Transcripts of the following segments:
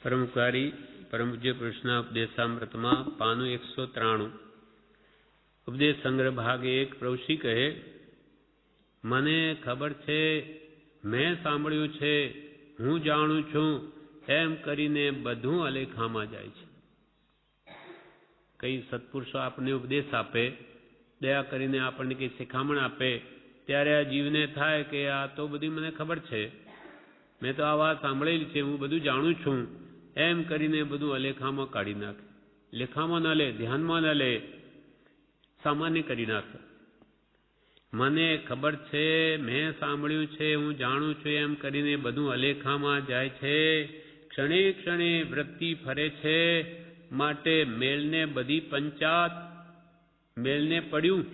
પરમકારી પરમ પૂજ્ય કૃષ્ણ ઉપદેશામૃતમાં પાનું 193 ઉપદેશ સંગ્રહ ભાગ 1 પ્રવૃષિ કહે, મને ખબર છે, મેં સાંભળ્યું છે, હું જાણું છું એમ કરીને બધું અલેખામાં જાય છે. કઈ સત્પુરુષો આપણને ઉપદેશ આપે, દયા કરીને આપણને કઈ શિખામણ આપે, ત્યારે આ જીવને થાય કે આ તો બધી મને ખબર છે, મેં તો આ વાત સાંભળેલી છે, હું બધું જાણું છું એમ કરીને બધું અલેખામાં કાઢી નાખે. લેખામાં ન લે, ધ્યાનમાં ન લે, સામાન્ય કરી નાખે. મને ખબર છે, મેં સાંભળ્યું છે, હું જાણું છું એમ કરીને બધું અલેખામાં જાય છે. ક્ષણે ક્ષણે વૃત્તિ ફરે છે, માટે મેલને બધી પંચાત. મેલને પડ્યું,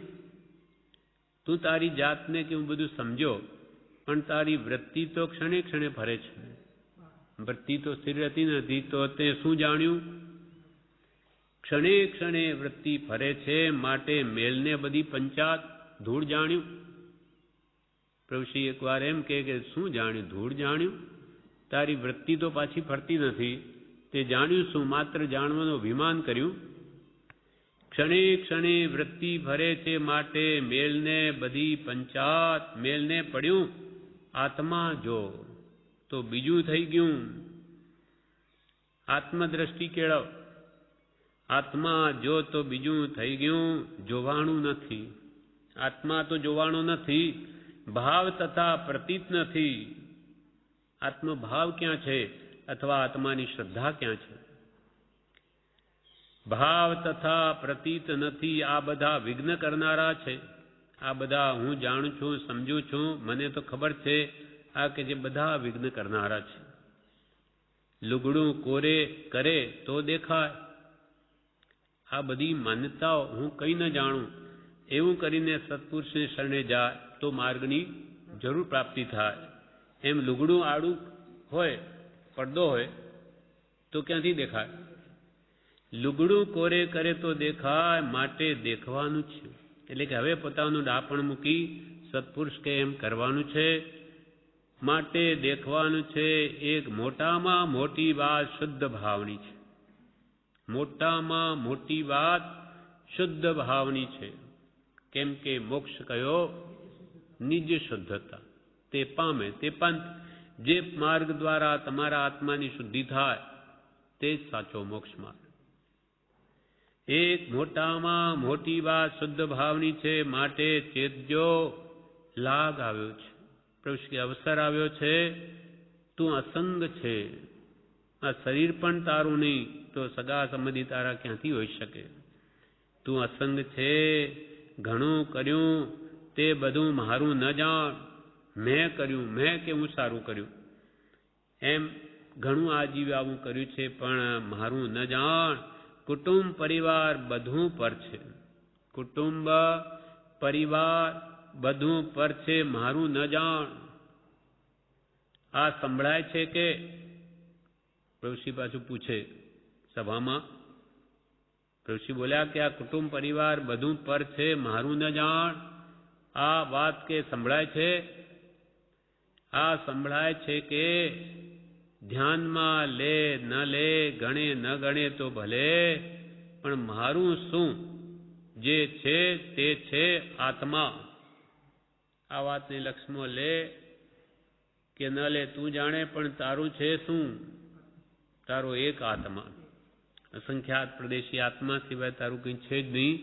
તું તારી જાતને કે હું બધું સમજો, પણ તારી વૃત્તિ તો ક્ષણે ક્ષણે ફરે છે. વૃત્તિ તો સ્થિર રહેતી નથી, તો તે શું જાણ્યું? ક્ષણે ક્ષણે વૃત્તિ ફરે છે, માટે મેલને બધી પંચાત. ધૂળ જાણ્યું. પ્રભુશ્રી એકવાર એમ કે શું જાણ્યું? ધૂળ જાણ્યું. તારી વૃત્તિ તો પાછી ફરતી નથી, તે જાણ્યું શું? માત્ર જાણવાનું અભિમાન કર્યું. ક્ષણે ક્ષણે વૃત્તિ ફરે છે, માટે મેલને બધી પંચાત. મેલને પડ્યું, આત્મા જો તો બીજું થઈ ગયું. આત્મદ્રષ્ટિ કેળવ. આત્મા જો તો બીજું થઈ ગયું. જોવાણું નથી. આત્મા તો જોવાણો નથી, ભાવ તથા પ્રતીત નથી. આત્મભાવ ક્યાં છે? અથવા આત્માની શ્રદ્ધા ક્યાં છે? ભાવ તથા પ્રતીત નથી. આ બધા વિઘ્ન કરનારા છે. આ બધા હું જાણું છું, સમજું છું, મને તો ખબર છે, આ કે જે બધા વિઘ્ન કરનારા છે. લુગડું કોરે કરે તો દેખાય. આ બધી માન્યતાઓ હું કંઈ ન જાણું એવું કરીને સત્પુરુષને શરણે જાય તો માર્ગની જરૂર પ્રાપ્તિ થાય. એમ લુગડું આડું હોય, પડદો હોય તો ક્યાંથી દેખાય? લુગડું કોરે કરે તો દેખાય, માટે દેખવાનું છે. એટલે કે હવે પોતાનું ડાપણ મૂકી સત્પુરુષ કે એમ કરવાનું છે, માટે દેખવાનું છે. એક મોટામાં મોટી વાત શુદ્ધ ભાવની છે. મોટામાં મોટી વાત શુદ્ધ ભાવની છે. કેમ કે મોક્ષ કયો? નિજ શુદ્ધતા. તે પામે તે પંથ. જે માર્ગ દ્વારા તમારા આત્માની શુદ્ધિ થાય તે જ સાચો મોક્ષ માર્ગ. એક મોટામાં મોટી વાત શુદ્ધ ભાવની છે, માટે ચેતજો. લાગ આવ્યો છે, પ્રભુ અવસર આવ્યો છે. તું અસંગ છે. આ શરીર પણ તારું નહીં, તો સગા સંબંધી તારા ક્યાંથી હોઈ શકે? તું અસંગ છે. ઘણું કર્યું તે બધું મારું ન જાણ. મેં કર્યું, મેં કેવું સારું કર્યું, એમ ઘણું આજીવ્યાવું કર્યું છે, પણ મારું ન જાણ. કુટુંબ પરિવાર બધું પર છે. કુટુંબ પરિવાર બધું પર છે, મારું ન જાણ. આ સંભળાય છે કે? પ્રભુશ્રી પાછું પૂછે સભામાં. પ્રભુશ્રી બોલ્યા કે આ કુટુંબ પરિવાર બધું પર છે, મારું ન જાણ. આ વાત કે સંભળાય છે? આ સંભળાય છે કે ધ્યાનમાં લે ન લે, ગણે ન ગણે તો ભલે, પણ મારું શું? જે છે તે છે આત્મા. આ વાતને લક્ષ્યમાં લે કે ન લે તું જાણે, પણ તારું છે શું? તારો એક આત્મા. અસંખ્યાત પ્રદેશી આત્મા સિવાય તારું કંઈ છે જ નહીં.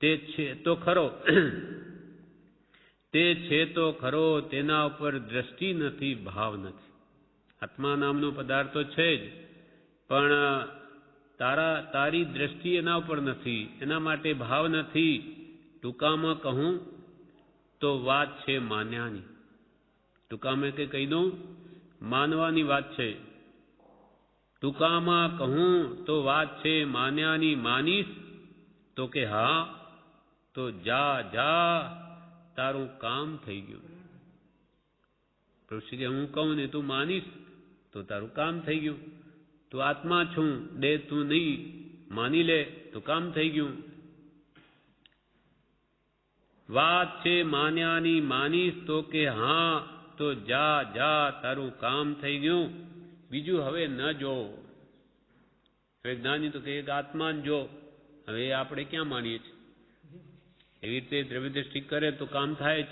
તે છે તો ખરો, તે છે તો ખરો, તેના ઉપર દ્રષ્ટિ નથી, ભાવ નથી. આત્મા નામનો પદાર્થ તો છે જ, પણ તારી દ્રષ્ટિ એના ઉપર નથી, એના માટે ભાવ નથી. ટૂંકામાં કહું તો વાત છે માન્યાની. ટૂંકામાં કે કહી દઉં, માનવાની વાત છે. ટૂંકામાં કહું તો વાત છે માન્યાની. માનીશ તો કે હા, તો જા જા, તારું કામ થઈ ગયું. પ્રભુ કે હું કહું ને તું માનીશ તો તારું કામ થઈ ગયું. તું આત્મા છું, દેહ તું નહીં, માની લે તો કામ થઈ ગયું. વાત છે માન્યાની. માનીશ તો કે હા, તો જા જા, તારું કામ થઈ ગયું. બીજું હવે ન જો. હવે જ્ઞાની તો કહે કે આત્માન જો. હવે આપણે ક્યાં માનીએ છીએ? એવી રીતે દ્રવ્ય દ્રષ્ટિ કરે તો કામ થાય જ.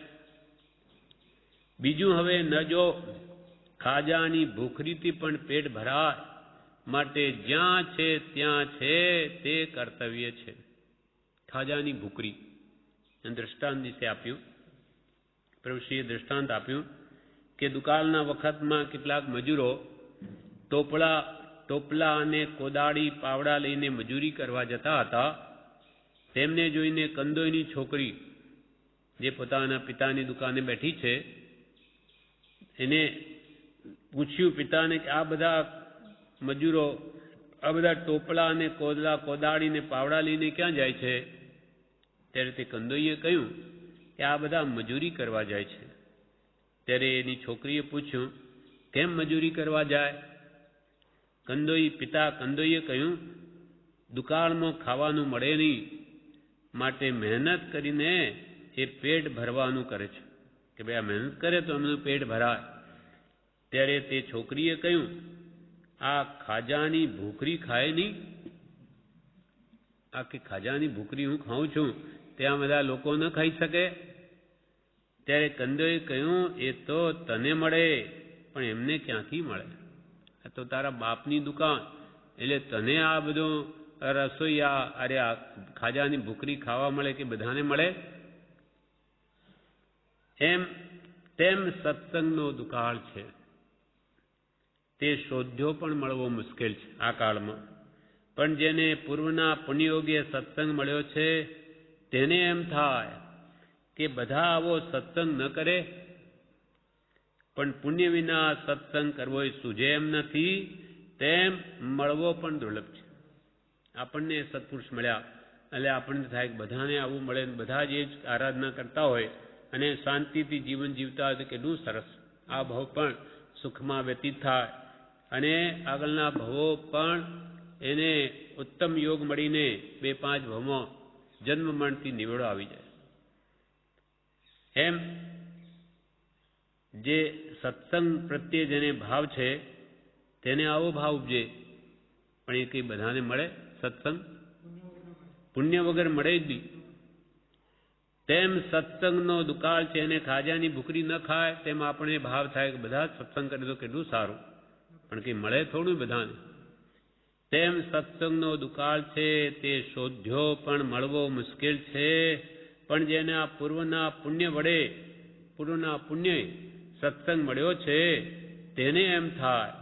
બીજું હવે ન જો, ખાજાની ભૂખરીથી પણ પેટ ભરાય, માટે જ્યાં છે ત્યાં છે તે કર્તવ્ય છે. ખાજાની ભૂખરી દ્રષ્ટાંત વિશે આપ્યું. પ્રભુશ્રીએ દ્રષ્ટાંત આપ્યું કે દુકાળના વખતમાં કેટલાક મજૂરો ટોપલા અને કોદાળી પાવડા લઈને મજૂરી કરવા જતા હતા. તેમને જોઈને કંદોઈની છોકરી જે પોતાના પિતાની દુકાને બેઠી છે એને પૂછ્યું પિતાને કે આ બધા મજૂરો આ બધા ટોપલા અને કોદાળીને પાવડા લઈને ક્યાં જાય છે? ત્યારે તે કંદોઈએ કહ્યું કે આ બધા મજૂરી કરવા જાય છે. ત્યારે એની છોકરીએ પૂછ્યું કેમ મજૂરી કરવા જાય? કંદોઈએ કહ્યું દુકાળમાં ખાવાનું મળે નહીં, માટે મહેનત કરીને એ પેટ ભરવાનું કરે છે કે ભાઈ આ મહેનત કરે તો એમનું પેટ ભરાય. ત્યારે તે છોકરીએ કહ્યું આ ખાજાની ભૂખરી ખાય નહીં? આ કે ખાજાની ભૂખરી હું ખાઉં છું ત્યાં બધા લોકો ન ખાઈ શકે? ત્યારે કંદોએ કહ્યું એ તો તને મળે પણ એમને ક્યાંથી મળે? આ તો તારા બાપની દુકાન, એટલે તને આ બધું રસોઈયા અરે આ ખાજાની ભૂખરી ખાવા મળે કે બધાને મળે? તેમ સત્સંગનો દુકાળ છે. તે શોધ્યો પણ મળવો મુશ્કેલ છે આ કાળમાં. પણ જેને પૂર્વના પુણ્યયોગે સત્સંગ મળ્યો છે તેને એમ થાય કે બધા આવો સત્સંગ ન કરે, પણ પુણ્ય વિના સત્સંગ કરવો એ સૂઝે એમ નથી. તેમ મળવો પણ દુર્લભ છે. આપણને સત્પુરુષ મળ્યા એટલે આપણને થાય કે બધાને આવું મળે, બધા જ એ જ આરાધના કરતા હોય અને શાંતિથી જીવન જીવતા હોય તો કેટલું સરસ. આ ભાવ પણ સુખમાં વ્યતીત થાય અને આગળના ભવો પણ એને ઉત્તમ યોગ મળીને 2-5 ભવમાં જન્મ મરણથી નિવેડો આવી જાય. એમ જે સત્સંગ પ્રત્યે જેને ભાવ છે તેને આવો ભાવ ઉપજે. પણ એ કંઈ બધાને મળે સત્સંગ? પુણ્ય વગર મળે જ નહીં. તેમ સત્સંગનો દુકાળ છે અને ખાજાની ભૂખરી ન ખાય તેમ આપણે ભાવ થાય કે બધા સત્સંગ કરે તો કેટલું સારું, પણ કંઈ મળે થોડું બધાને. તેમ સત્સંગનો દુકાળ છે તે શોધ્યો પણ મળવો મુશ્કેલ છે. પણ જેને આ પૂર્વના પુણ્ય સત્સંગ મળ્યો છે તેને એમ થાય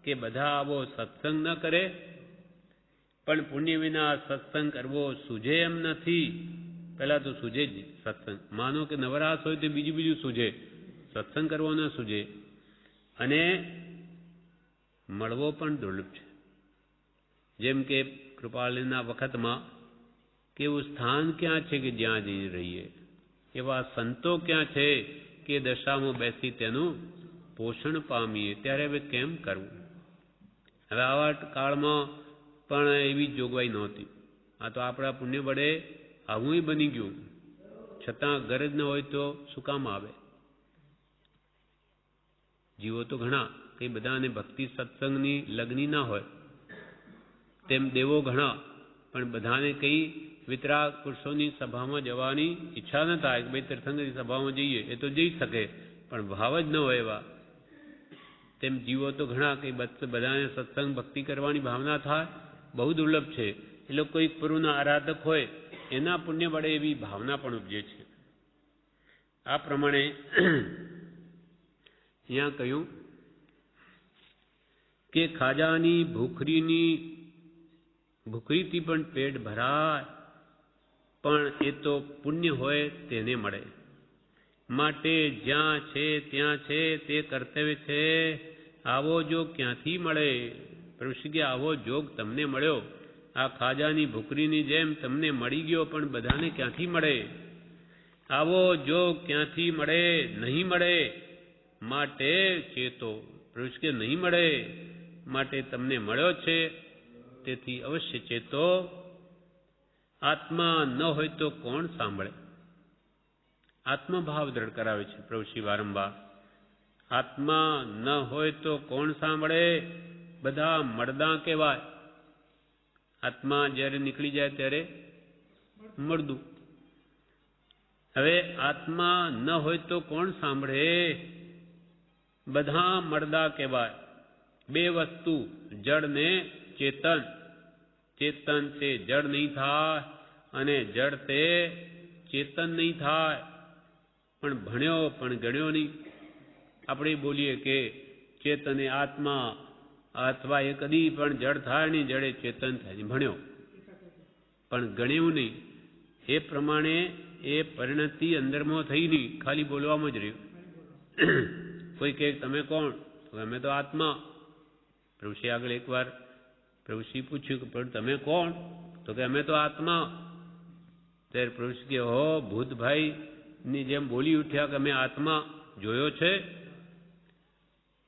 કે બધા આવો સત્સંગ ન કરે, પણ પુણ્ય વિના સત્સંગ કરવો સૂઝે એમ નથી. પહેલાં તો સૂઝે જ સત્સંગ. માનો કે નવરાશ હોય તો બીજું સૂઝે, સત્સંગ કરવો ન સૂઝે. અને મળવો પણ દુર્લભ છે. જેમ કે કૃપાલના વખતમાં કેવું સ્થાન ક્યાં છે કે જ્યાં જઈને રહીએ? એવા સંતો ક્યાં છે કે દશામાં બેસી તેનું પોષણ પામીએ? ત્યારે હવે કેમ કરવું? હવે આવા કાળમાં પણ એવી જોગવાઈ નહોતી. આ તો આપણા પુણ્ય વડે આવું બની ગયું. છતાં ગરજ ન હોય તો શું કામ આવે? જીવો તો ઘણા, કંઈ બધાને ભક્તિ સત્સંગની લગ્ની ના હોય. તેમ દેવો ઘણા, પણ બધાને કંઈ વિતરાગ પુરુષોની સભામાં જવાની ઈચ્છા ન થાય કે ભાઈ તીર્થંકરની સભામાં જઈએ. એ તો જઈ શકે પણ ભાવ જ ન હોય એવા. તેમ જીવો તો ઘણા, કંઈ બધાને સત્સંગ ભક્તિ કરવાની ભાવના થાય બહુ દુર્લભ છે. એટલે કોઈ પૂર્વના આરાધક હોય એના પુણ્ય વડે એવી ભાવના પણ ઉપજે છે. આ પ્રમાણે અહીંયા કહ્યું કે ખાજાની ભૂખરીથી પણ પેટ ભરાય, પણ એ તો પુણ્ય હોય તેને મળે. માટે જ્યાં છે ત્યાં છે તે કર્તવ્ય છે. આવો જોગ ક્યાંથી મળે? પ્રભુ કે આવો જોગ તમને મળ્યો, આ ખાજાની ભૂખરીની જેમ તમને મળી ગયો, પણ બધાને ક્યાંથી મળે? આવો જોગ ક્યાંથી મળે? નહીં મળે માટે ચેતો. પ્રભુ કે નહીં મળે માટે તમને મળ્યો છે, તેથી અવશ્ય ચેતો. આત્મા ન હોય તો કોણ સાંભળે? આત્મભાવ દ્રઢ કરાવે છે પ્રભુશ્રી વારંવાર. આત્મા ન હોય તો કોણ સાંભળે? બધા મળદા કહેવાય. આત્મા જ્યારે નીકળી જાય ત્યારે મળદું. હવે આત્મા ન હોય તો કોણ સાંભળે? બધા મળદા કહેવાય. બે વસ્તુ, જડ ને ચેતન. ચેતન તે જડ નહીં થાય અને જડ તે ચેતન નહીં થાય. પણ ભણ્યો પણ ગણ્યો નહીં. આપણે બોલીએ કે ચેતન એ આત્મા, અથવા એ કદી પણ જડ થાય નહીં, જડે ચેતન થાય નહીં. ભણ્યો પણ ગણ્યું નહીં. એ પ્રમાણે એ પરિણતિ અંદરમાં થઈ નહીં, ખાલી બોલવામાં જ રહ્યું. કોઈ કહે તમે કોણ? તો અમે તો આત્મા. પ્રભુશ્રી આગળ એકવાર પ્રભુશ્રી પૂછ્યું કે પણ તમે કોણ? તો કે અમે તો આત્મા. ત્યારે પ્રભુશ્રી કે હો ભૂતભાઈ ની જેમ બોલી ઉઠ્યા કે અમે આત્મા જોયો છે?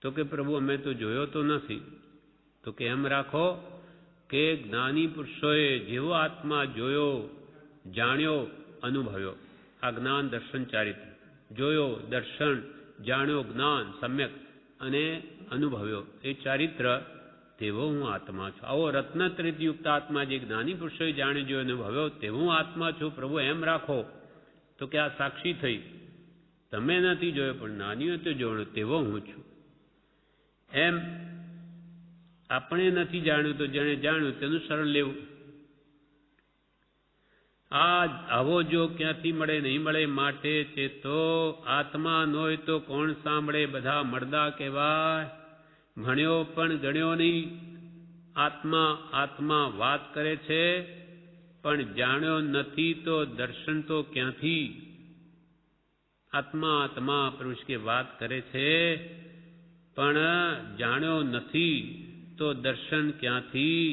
તો કે પ્રભુ અમે તો જોયો તો નથી. તો કે એમ રાખો કે જ્ઞાની પુરુષોએ જેવો આત્મા જોયો, જાણ્યો, અનુભવ્યો, આ જ્ઞાન દર્શન ચારિત્ર, જોયો દર્શન, જાણ્યો જ્ઞાન સમ્યક અને અનુભવ્યો એ ચારિત્ર, તેવો હું આત્મા છું. આવો રત્નત્રિતયુક્ત આત્મા જે જ્ઞાની પુરુષોએ જાણ્યો, જોયો, અનુભવ્યો, તેવો હું આત્મા છું. પ્રભુ એમ રાખો. તો કે આ સાક્ષી થઈ. તમે નથી જોયો પણ નાનીઓ તો જોયો, તેવો હું છું. એમ આપણે નથી જાણ્યું તો જેણે જાણ્યું તેનું શરણ લેવું. આવો જો ક્યાંથી મળે? નહીં મળે. માટે ચેતો આત્મા ન હોય તો કોણ સાંભળે? બધા મળદા કહેવાય. ભણ્યો પણ ગણ્યો નહીં. આત્મા આત્મા વાત કરે છે પણ જાણ્યો નથી તો દર્શન તો ક્યાંથી? આત્મા આત્મા પુરુષ કે વાત કરે છે પણ જાણ્યો નથી તો દર્શન ક્યાંથી?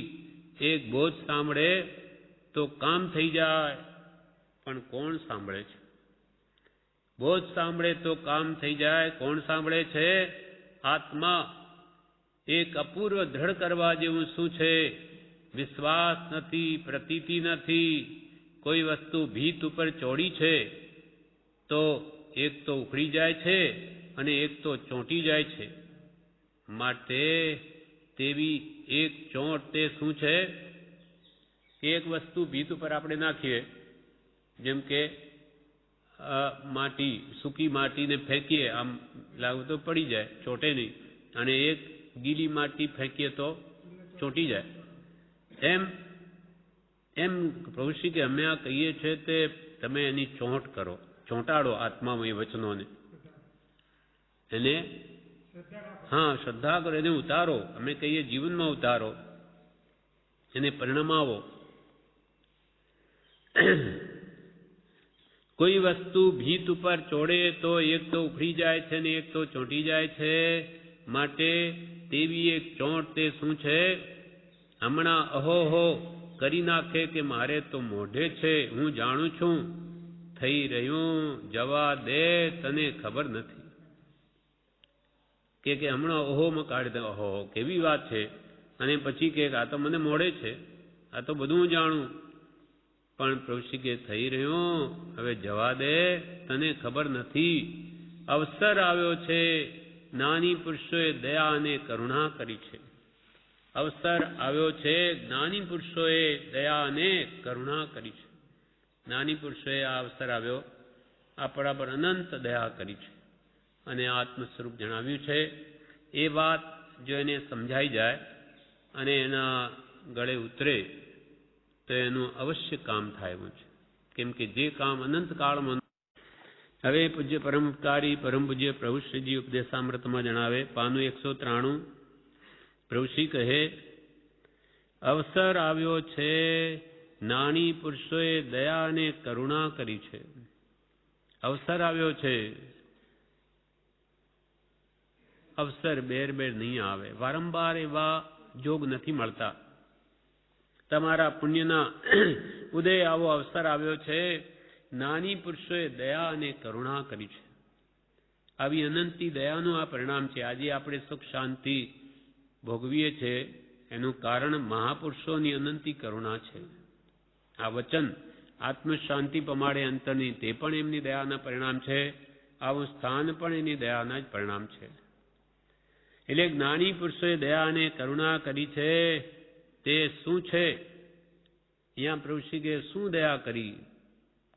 એક બોધ સાંભળે તો કામ થઈ જાય, પણ કોણ સાંભળે છે? બોધ સાંભળે તો કામ થઈ જાય. કોણ સાંભળે છે? આત્મા. એક અપૂર્વ દ્રઢ કરવા જેવું શું છે? વિશ્વાસ નથી, પ્રતીતિ નથી. કોઈ વસ્તુ ભીત ઉપર ચોડી છે તો એક તો ઉખડી જાય છે અને એક તો ચોંટી જાય છે. માટે તેવી એક ચોંટ તે શું છે? એક વસ્તુ ભીત ઉપર આપણે નાખીએ, જેમ કે માટી, સૂકી માટીને ફેંકીએ, આમ લાગુ તો પડી જાય, ચોંટે નહીં. અને એક ગીલી માટી ફેંકીએ તો ચોંટી જાય. એમ પ્રભુશ્રી કે અમે આ કહીએ છીએ તે તમે એની ચોંટ કરો, ચોંટાડો આત્મામાં એ વચનોને. એને શ્રદ્ધા કરો, એને ઉતારો. અમે કહીએ જીવનમાં ઉતારો, એને પરિણમાવો. કોઈ વસ્તુ ભીત ઉપર ચોડે તો એક તો ઉખડી જાય છે ને એક તો ચોંટી જાય છે. માટે તેવી એક ચોંટ તે શું છે? હમણાં અહોહો કરી નાખે કે મારે તો મોઢે છે, હું જાણું છું, થઈ રહ્યું જવા દે, તને ખબર નથી. કે હમણાં ઓહોમાં કાઢી દે, ઓહો કેવી વાત છે. અને પછી કે આ તો મને મોડે છે, આ તો બધું હું જાણું. પણ પ્રભુશ્રી કે થઈ રહ્યું, હવે જવા દે, તને ખબર નથી. અવસર આવ્યો છે, જ્ઞાની પુરુષોએ દયા અને કરુણા કરી છે. અવસર આવ્યો છે, જ્ઞાની પુરુષોએ દયા અને કરુણા કરી છે. જ્ઞાની પુરુષોએ આ અવસર આવ્યો, આપણા પર અનંત દયા કરી છે અને આત્મ સ્વરૂપ જણાવ્યું છે. એ વાત જો એને સમજાઈ જાય અને એના ગળે ઉતરે તો એનું અવશ્ય કામ થાય એવું છે. કેમ કે જે કામ અનંત કાળમાં. હવે પૂજ્ય પરમપકારી પરમ પૂજ્ય પ્રભુશ્રીજી ઉપદેશામૃતમાં જણાવે, પાનું 193. પ્રભુશ્રી કહે, અવસર આવ્યો છે, જ્ઞાની પુરુષોએ દયા અને કરુણા કરી છે. અવસર આવ્યો છે. અવસર બેર નહીં આવે. વારંવાર એવા જોગ નથી મળતા. તમારા પુણ્યના ઉદય આવો અવસર આવ્યો છે. જ્ઞાની પુરુષોએ દયા અને કરુણા કરી છે. આવી અનંતી દયાનું આ પરિણામ છે. આજે આપણે સુખ શાંતિ ભોગવીએ છીએ એનું કારણ મહાપુરુષોની અનંતી કરુણા છે. આ વચન આત્મશાંતિ પમાડે અંતરની, તે પણ એમની દયાના પરિણામ છે. આવું સ્થાન પણ એની દયાના જ પરિણામ છે. એટલે જ્ઞાની પુરુષોએ દયા અને કરુણા કરી છે તે શું છે? અહીંયા પ્રભુશ્રી કે શું દયા કરી?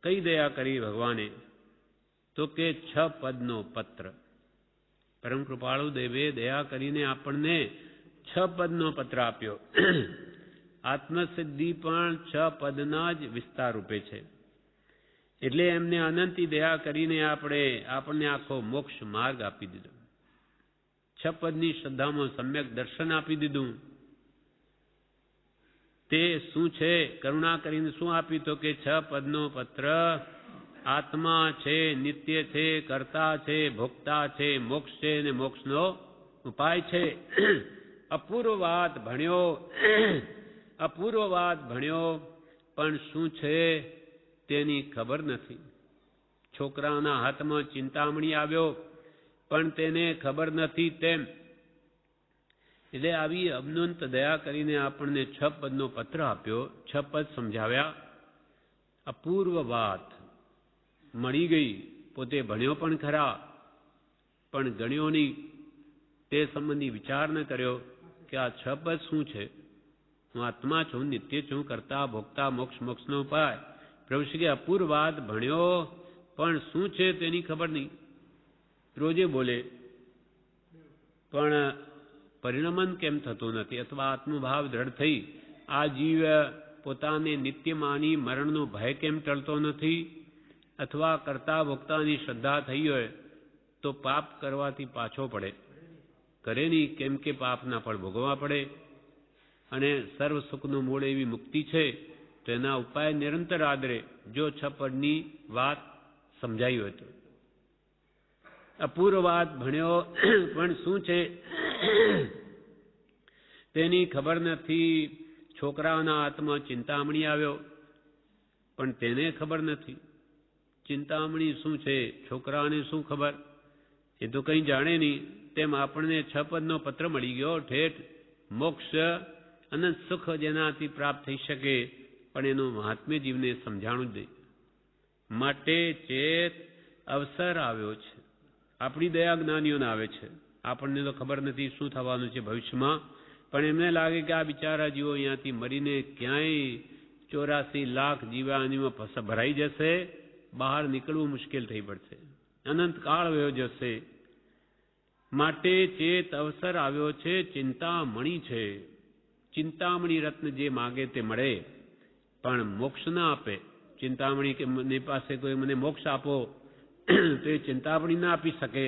કઈ દયા કરી ભગવાને? તો કે 6 પદનો પત્ર. પરમ કૃપાળુ દેવે દયા કરીને આપણને 6 પદનો પત્ર આપ્યો. આત્મસિદ્ધિ પણ 6 પદના જ વિસ્તાર રૂપે છે. એટલે એમને અનંતી દયા કરીને આપણને આખો મોક્ષ માર્ગ આપી દીધો. 6 પદની શ્રદ્ધામાં સમ્યક દર્શન આપી દીધું. તે શું છે? કરુણા કરીને શું આપ્યું? તો કે 6 પદનો પત્ર આત્મા છે, નિત્ય છે, કર્તા છે, ભોક્તા છે, મોક્ષ છે અને મોક્ષનો ઉપાય છે. અપૂર્વ વાત ભણ્યો પણ શું છે તેની ખબર નથી. છોકરાના હાથમાં ચિંતામણી આવ્યો પણ તેને ખબર નથી તેમ. એટલે આવી અનંત દયા કરીને આપણને 6 પદનો પત્ર આપ્યો. 6 પદ સમજાવ્યા. અપૂર્વ વાત મળી ગઈ. પોતે ભણ્યો પણ ખરા પણ ગણ્યો નહીં. તે સંબંધી વિચાર ન કર્યો કે આ 6 પદ શું છે? હું આત્મા છું, નિત્ય છું, કરતા ભોગતા, મોક્ષ મોક્ષનો ઉપાય. પ્રભુ શ્રી કે અપૂર્વ વાત ભણ્યો પણ શું છે તેની ખબર નહીં. રોજે બોલે પણ પરિણમન કેમ થતું નથી? અથવા આત્મભાવ દ્રઢ થઈ આ જીવ પોતાને નિત્ય માની મરણનો ભય કેમ ટળતો નથી? અથવા કરતા ભોગતાની શ્રદ્ધા થઈ હોય તો પાપ કરવાથી પાછો પડે? કરે નહીં. કેમ કે પાપના ફળ ભોગવવા પડે. અને સર્વ સુખનું મૂળ એવી મુક્તિ છે તો એના ઉપાય નિરંતર આદરે. જો 6 પદની વાત સમજાઈ હોય તો. અપૂર્વ વાત ભણ્યો પણ શું છે તેની ખબર નથી. છોકરાના હાથમાં ચિંતામણી આવ્યો પણ તેને ખબર નથી. ચિંતામણી શું છે? છોકરાને શું ખબર? એ તો કંઈ જાણે નહીં. તેમ આપણને 6 પદનો પત્ર મળી ગયો. ઠેઠ મોક્ષ અનંત સુખ જેનાથી પ્રાપ્ત થઈ શકે પણ એનું મહાત્મ્ય જીવને સમજાણું જ નહીં. માટે ચેત અવસર આવ્યો છે. આપણી દયા જ્ઞાનીઓને આવે છે. આપણને તો ખબર નથી શું થવાનું છે ભવિષ્યમાં. પણ એમને લાગે કે આ બિચારા જીવો અહીંયાથી મરીને ક્યાંય 84 લાખ જીવાણીમાં ભરાઈ જશે. બહાર નીકળવું મુશ્કેલ થઈ પડશે. અનંત કાળ વયો જશે. માટે ચેત અવસર આવ્યો છે. ચિંતામણી છે. ચિંતામણી રત્ન જે માગે તે મળે પણ મોક્ષ ના આપે. ચિંતામણી કે મને પાસે કોઈ મને મોક્ષ આપો તો એ ચિંતામણી ના આપી શકે,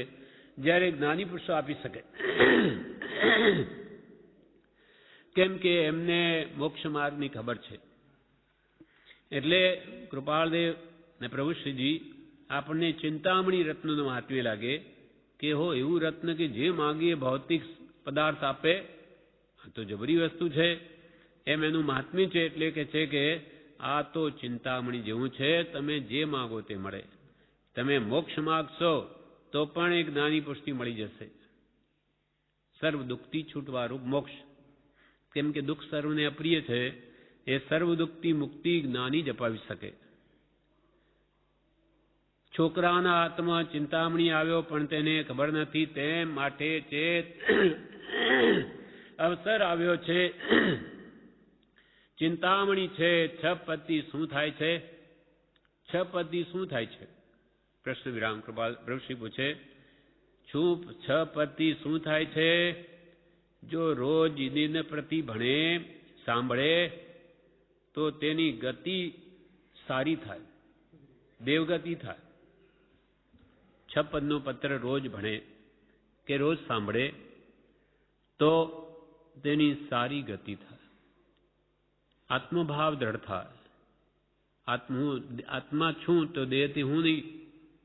જ્યારે જ્ઞાની પુરુષો આપી શકે. કેમ કે એમને મોક્ષ માર્ગની ખબર છે. એટલે કૃપાળદેવ ને પ્રભુ શ્રીજી આપણને ચિંતામણી રત્નનો મહાત્મ્ય લાગે કે હો એવું રત્ન કે જે માગીએ ભૌતિક પદાર્થ આપે. આ તો જબરી વસ્તુ છે એમ એનું મહાત્મ્ય છે. એટલે કે છે કે આ તો ચિંતામણી જેવું છે. તમે જે માગો તે મળે. તમે મોક્ષ માગશો તો પણ એક જ્ઞાની પુષ્ટિ મળી જશે. સર્વ દુઃખથી છૂટવા રૂપ મોક્ષ. કેમ કે દુઃખ સર્વને અપ્રિય છે. એ સર્વ દુઃખથી મુક્તિ જ્ઞાની જ અપાવી શકે. છોકરાના હાથમાં ચિંતામણી આવ્યો પણ તેને ખબર નથી. તેમ માટે ચેત અવસર આવ્યો છે. ચિંતામણી છે. 6 પદથી શું થાય છે? 6 પદથી શું થાય છે? પ્રશ્ન વિરામ. કૃપાલ પ્રભુશ્રી પૂછે 6 પદથી શું થાય છે? જો રોજ દિન પ્રતિ ભણે સાંભળે તો તેની ગતિ સારી થાય, દેવગતિ થાય. 6 પદનો પત્ર રોજ ભણે કે રોજ સાંભળે તો તેની સારી ગતિ થાય, આત્મભાવ દ્રઢ થાય. આત્મા છું તો દેહથી હું નહીં,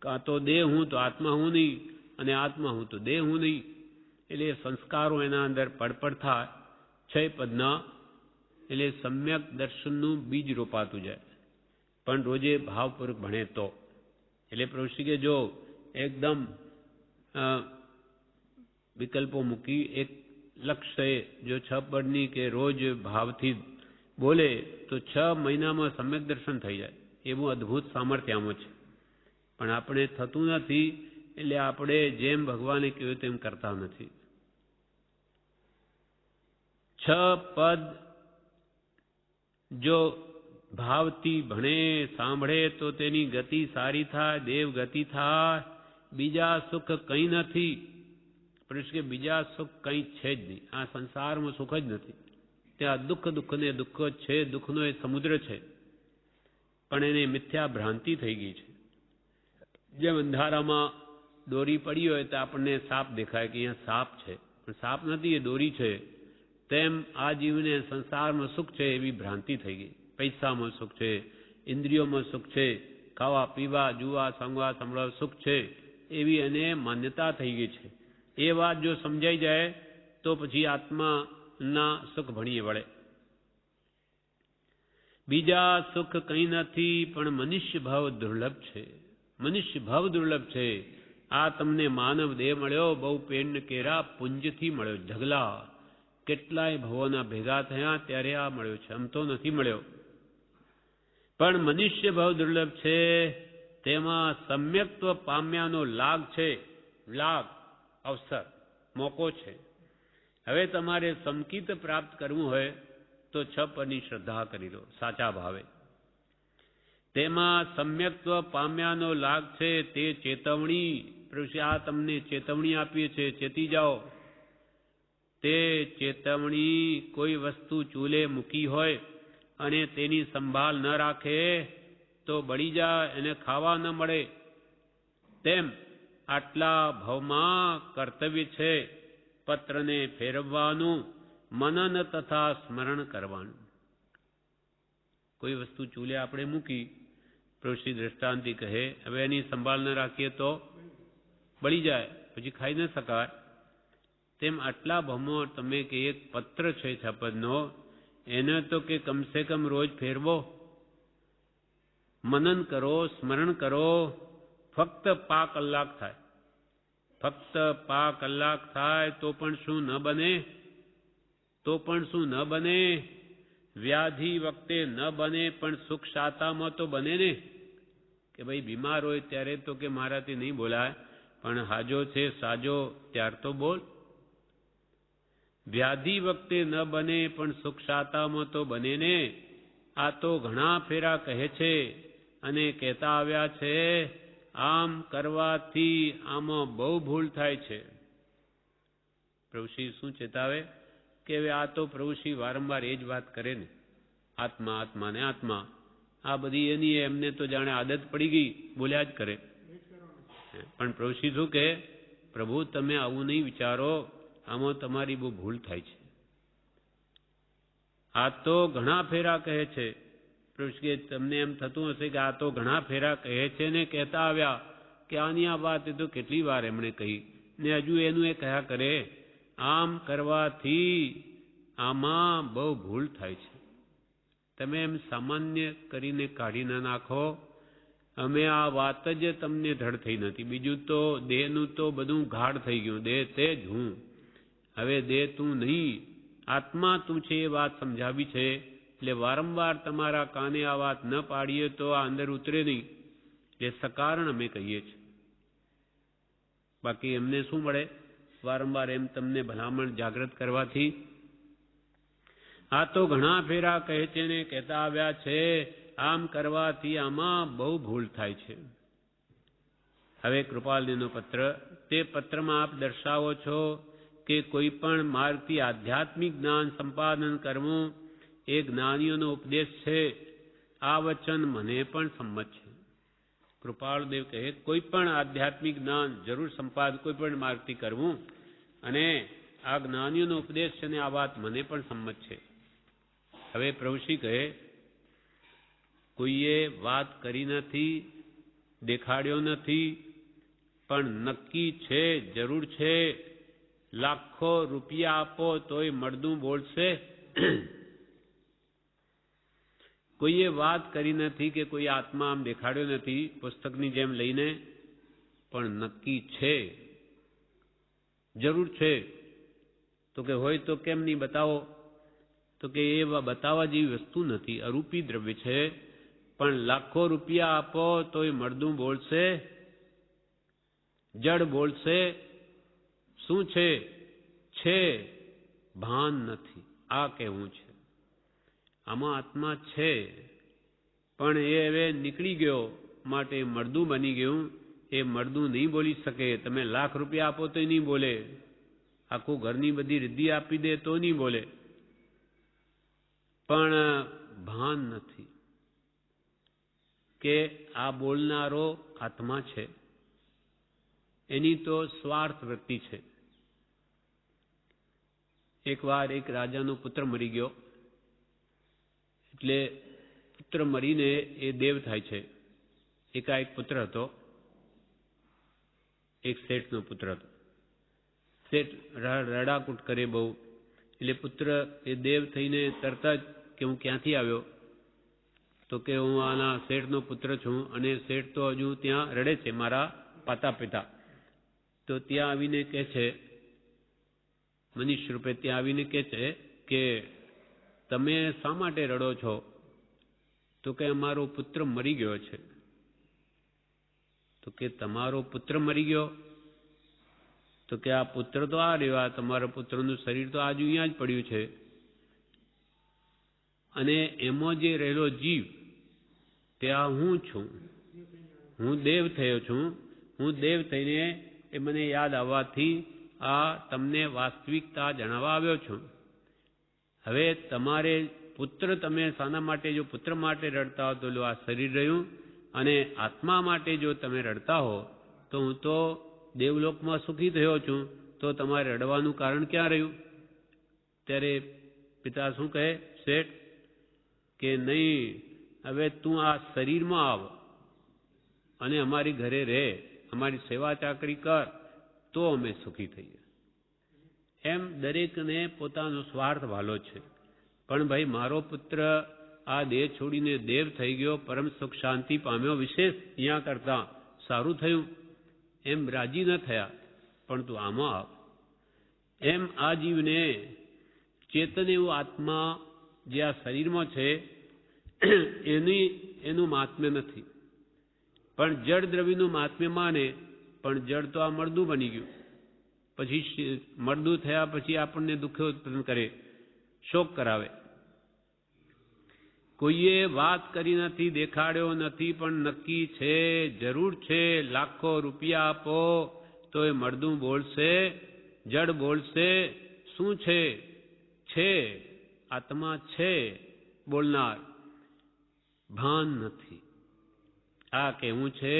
કાં તો દેહ હું તો આત્મા હું નહીં, અને આત્મા હું તો દેહ હું નહીં. એટલે સંસ્કારો એના અંદર પડપડ થાય 6 પદના. એટલે સમ્યક દર્શનનું બીજ રોપાતું જાય. પણ રોજે ભાવપૂર્વક ભણે તો. એટલે પ્રભુશ્રી કે જો એકદમ વિકલ્પો મૂકી એક લક્ષ્ય જો 6 પદની કે રોજ ભાવથી બોલે તો 6 મહિનામાં સમ્યક દર્શન થઈ જાય. એવું અદ્ભુત સામર્થ્ય આમાં છે. પણ આપણે થતું નથી. એટલે આપણે જેમ ભગવાને કહ્યું તેમ કરતા નથી. છ પદ જો ભાવથી ભણે સાંભળે તો તેની ગતિ સારી થાય, દેવ ગતિ થાય. બીજા સુખ કંઈ નથી. પુરુષ કે બીજા સુખ કંઈ છે જ નહીં. આ સંસારમાં સુખ જ નથી. ત્યાં દુઃખ દુઃખને દુઃખ જ છે. દુઃખનો એ સમુદ્ર છે. પણ એને મિથ્યા ભ્રાંતિ થઈ ગઈ છે. જેમ અંધારામાં દોરી પડી હોય તો આપણને સાપ દેખાય કે અહીંયા સાપ છે, પણ સાપ નથી, એ દોરી છે. તેમ આ જીવને સંસારમાં સુખ છે એવી ભ્રાંતિ થઈ ગઈ. પૈસામાં સુખ છે, ઇન્દ્રિયોમાં સુખ છે, ખાવા પીવા જુવા સંગવા સંભળવા સુખ છે એવી એને માન્યતા થઈ ગઈ છે. એ વાત જો સમજાઈ જાય તો પછી આત્માના સુખ ભણીએ વળે. બીજા સુખ કંઈ નથી, પણ મનુષ્ય ભાવ દુર્લભ છે. મનુષ્ય ભાવ દુર્લભ છે. આ તમને માનવ દેહ મળ્યો, બહુ પેણ કેરા પુંજથી મળ્યો. ઢગલા કેટલાય ભવોના ભેગા થયા ત્યારે આ મળ્યો છે, આમ તો નથી મળ્યો. પણ મનુષ્ય ભાવ દુર્લભ છે. તેમાં સમ્યક્ત્વ પામ્યાનો લાભ છે. લાભ, અવસર, મોકો છે. હવે તમારે સમકિત પ્રાપ્ત કરવું હોય તો 6 પદની શ્રદ્ધા કરી લો સાચા ભાવે. તેમાં સમ્યક્ત્વ પામ્યાનો લાભ છે. તે ચેતવણી, આ તમને ચેતવણી આપીએ છે, ચેતી જાઓ. તે ચેતવણી કોઈ વસ્તુ ચૂલે મૂકી હોય અને તેની સંભાળ ન રાખે તો બળી જાય, એને ખાવા ન મળે. તેમ આટલા ભાવમાં કર્તવ્ય છે પત્રને ફેરવવાનું, મનન તથા સ્મરણ કરવાનું. કોઈ વસ્તુ ચૂલે આપણે મૂકી, પ્રભુશ્રી દ્રષ્ટાંતિ કહે, હવે એની સંભાળ ન રાખીએ તો બળી જાય, પછી ખાઈ ન શકાય. તેમ આટલા ભાવમાં તમે કે એક પત્ર છે 6 પદનો, એને તો કે કમસે કમ રોજ ફેરવો, મનન કરો, સ્મરણ કરો. ફક્ત 5 કલાક થાય, ફક્ત 5 કલાક થાય તો પણ શું ન બને? તો પણ શું ન બને? વ્યાધિ વખતે ન બને પણ સુખ શાતામાં તો બને ને. કે ભાઈ બીમાર હોય ત્યારે તો કે મારાથી નહીં બોલાય, પણ હાજો છે સાજો ત્યાર તો બોલ. વ્યાધિ વખતે ન બને પણ સુખ શાતામાં તો બને ને. આ તો ઘણા ફેરા કહે છે અને કહેતા આવ્યા છે, આમ કરવાથી આમાં બહુ ભૂલ થાય છે. પ્રભુશ્રી શું ચેતાવે કે હવે આ તો પ્રભુશ્રી વારંવાર એ જ વાત કરે ને, આત્મા આત્મા ને આત્મા. આ બધી એની એમને તો જાણે આદત પડી ગઈ, બોલ્યા જ કરે. પણ પ્રભુશ્રી શું કહે, પ્રભુ તમે આવું નહીં વિચારો, આમાં તમારી બહુ ભૂલ થાય છે. આ તો ઘણા ફેરા કહે છે. પ્રભુશ્રી તમને એમ થતું હશે કે આ તો ઘણા ફેરા કહે છે ને કહેતા આવ્યા કે આની આ વાત એ તો કેટલી વાર એમણે કહી ને હજુ એનું એ કહ્યા કરે. આમ કરવાથી આમાં બહુ ભૂલ થાય છે. તમે એમ સામાન્ય કરીને કાઢી ના નાખો. અમે આ વાત જ તમને ધડ થઈ નથી. બીજું તો દેહનું તો બધું ગાઢ થઈ ગયું. દેહ તે જ હું, હવે દેહ તું નહીં, આત્મા તું છે એ વાત સમજાવી છે. એટલે વારંવાર તમારા કાને આ વાત ન પાડીએ તો આ અંદર ઉતરે નહીં. એ સકારણ અમે કહીએ છીએ. બાકી એમને શું મળે વારંવાર એમ તમને ભલામણ જાગૃત કરવાથી? આ તો ઘણા ફેરા કહે છે ને કહેતા આવ્યા છે, આમ કરવાથી આમાં બહુ ભૂલ થાય છે. હવે કૃપાલજીનો પત્ર, તે પત્રમાં આપ દર્શાવો છો કે કોઈ પણ માર્ગથી આધ્યાત્મિક જ્ઞાન સંપાદન કરવું એ જ્ઞાનીઓનો ઉપદેશ છે. આ વચન મને પણ સંમત છે. કૃપાળદેવ કહે કોઈ પણ આધ્યાત્મિક જ્ઞાન જરૂર સંપાદન કોઈ પણ માર્ગથી કરવું, અને આ જ્ઞાનીઓનો ઉપદેશ છે ને આ વાત મને પણ સંમત છે. હવે પ્રભુશ્રી કહે કોઈએ વાત કરી નથી, દેખાડ્યો નથી, પણ નક્કી છે, જરૂર છે. લાખો રૂપિયા આપો તોય મળદું બોલશે. કોઈએ વાત કરી નથી કે કોઈ આત્મા આમ દેખાડ્યો નથી પુસ્તકની જેમ લઈને, પણ નક્કી છે, જરૂર છે. તો કે હોય તો કેમ નહીં બતાવો? તો કે એ બતાવવા જેવી વસ્તુ નથી, અરૂપી દ્રવ્ય છે. પણ લાખો રૂપિયા આપો તોય મળદું બોલશે, જડ બોલશે. શું છે? ભાન નથી. આ કહેવું છે. આમાં આત્મા છે, પણ એ હવે નીકળી ગયો, માટે મળદું બની ગયું. એ મળદું નહીં બોલી શકે. તમે લાખ રૂપિયા આપો તો નહીં બોલે, આખું ઘરની બધી રિદ્ધિ આપી દે તો નહીં બોલે. પણ ભાન નથી કે આ બોલનારો આત્મા છે. એની તો સ્વાર્થ વૃત્તિ છે. એકવાર એક રાજાનો પુત્ર મરી ગયો. એટલે પુત્ર મરીને એ દેવ થાય છે. એકાએક પુત્ર હતો, એક શેઠનો પુત્ર હતો. શેઠ રડાકૂટ કરે બહુ. એટલે પુત્ર એ દેવ થઈને તરત જ કે હું ક્યાંથી આવ્યો, તો કે હું આના શેઠનો પુત્ર છું, અને શેઠ તો હજુ ત્યાં રડે છે, મારા માતા પિતા. તો ત્યાં આવીને કહે છે, મનીષ રૂપે ત્યાં આવીને કહે છે કે તમે શા માટે રડો છો? તો કે અમારો પુત્ર મરી ગયો છે. તો કે તમારો પુત્ર મરી ગયો? તો કે આ પુત્ર તો આ રહ્યો, આ તમારા પુત્રનું શરીર તો આજુ અહીંયા જ પડ્યું છે, અને એમાં જે રહેલો જીવ તે આ હું છું. હું દેવ થયો છું. હું દેવ થઈને એ મને યાદ આવવાથી આ તમને વાસ્તવિકતા જણાવવા આવ્યો છું. હવે તમારે પુત્ર, તમે શાના માટે, જો પુત્ર માટે રડતા હો તો આ શરીર રહ્યું, અને આત્મા માટે જો તમે રડતા હો તો હું તો દેવલોકમાં સુખી થયો છું, તો તમારે રડવાનું કારણ ક્યાં રહ્યું? ત્યારે પિતા શું કહે, શેઠ કે નહીં, હવે તું આ શરીરમાં આવ અને અમારી ઘરે રહે, અમારી સેવા ચાકરી કર, તો અમે સુખી થઈએ. એમ દરેકને પોતાનો સ્વાર્થ વાલો છે. પણ ભાઈ, મારો પુત્ર આ દેહ છોડીને દેવ થઈ ગયો, પરમ સુખ શાંતિ પામ્યો, વિશેષ અહીંયા કરતાં સારું થયું, એમ રાજી ન થયા. પણ તું આમાં આવ. એમ આ જીવને ચેતન એવું આત્મા જે આ શરીરમાં છે એનું મહાત્મ્ય નથી. પણ જળ દ્રવ્યનું મહાત્મ્ય માને, પણ જળ તો આ મળદું બની ગયું. પછી મળદું થયા પછી આપણને દુઃખ ઉત્પન્ન કરે, શોક કરાવે. કોઈએ વાત કરી નથી, દેખાડ્યો નથી, પણ નક્કી છે, જરૂર છે, લાખો રૂપિયા આપો તો એ મળદું બોલશે, જડ બોલશે. શું છે? છે આત્મા છે બોલનાર, ભાન નથી. આ કહેવું છે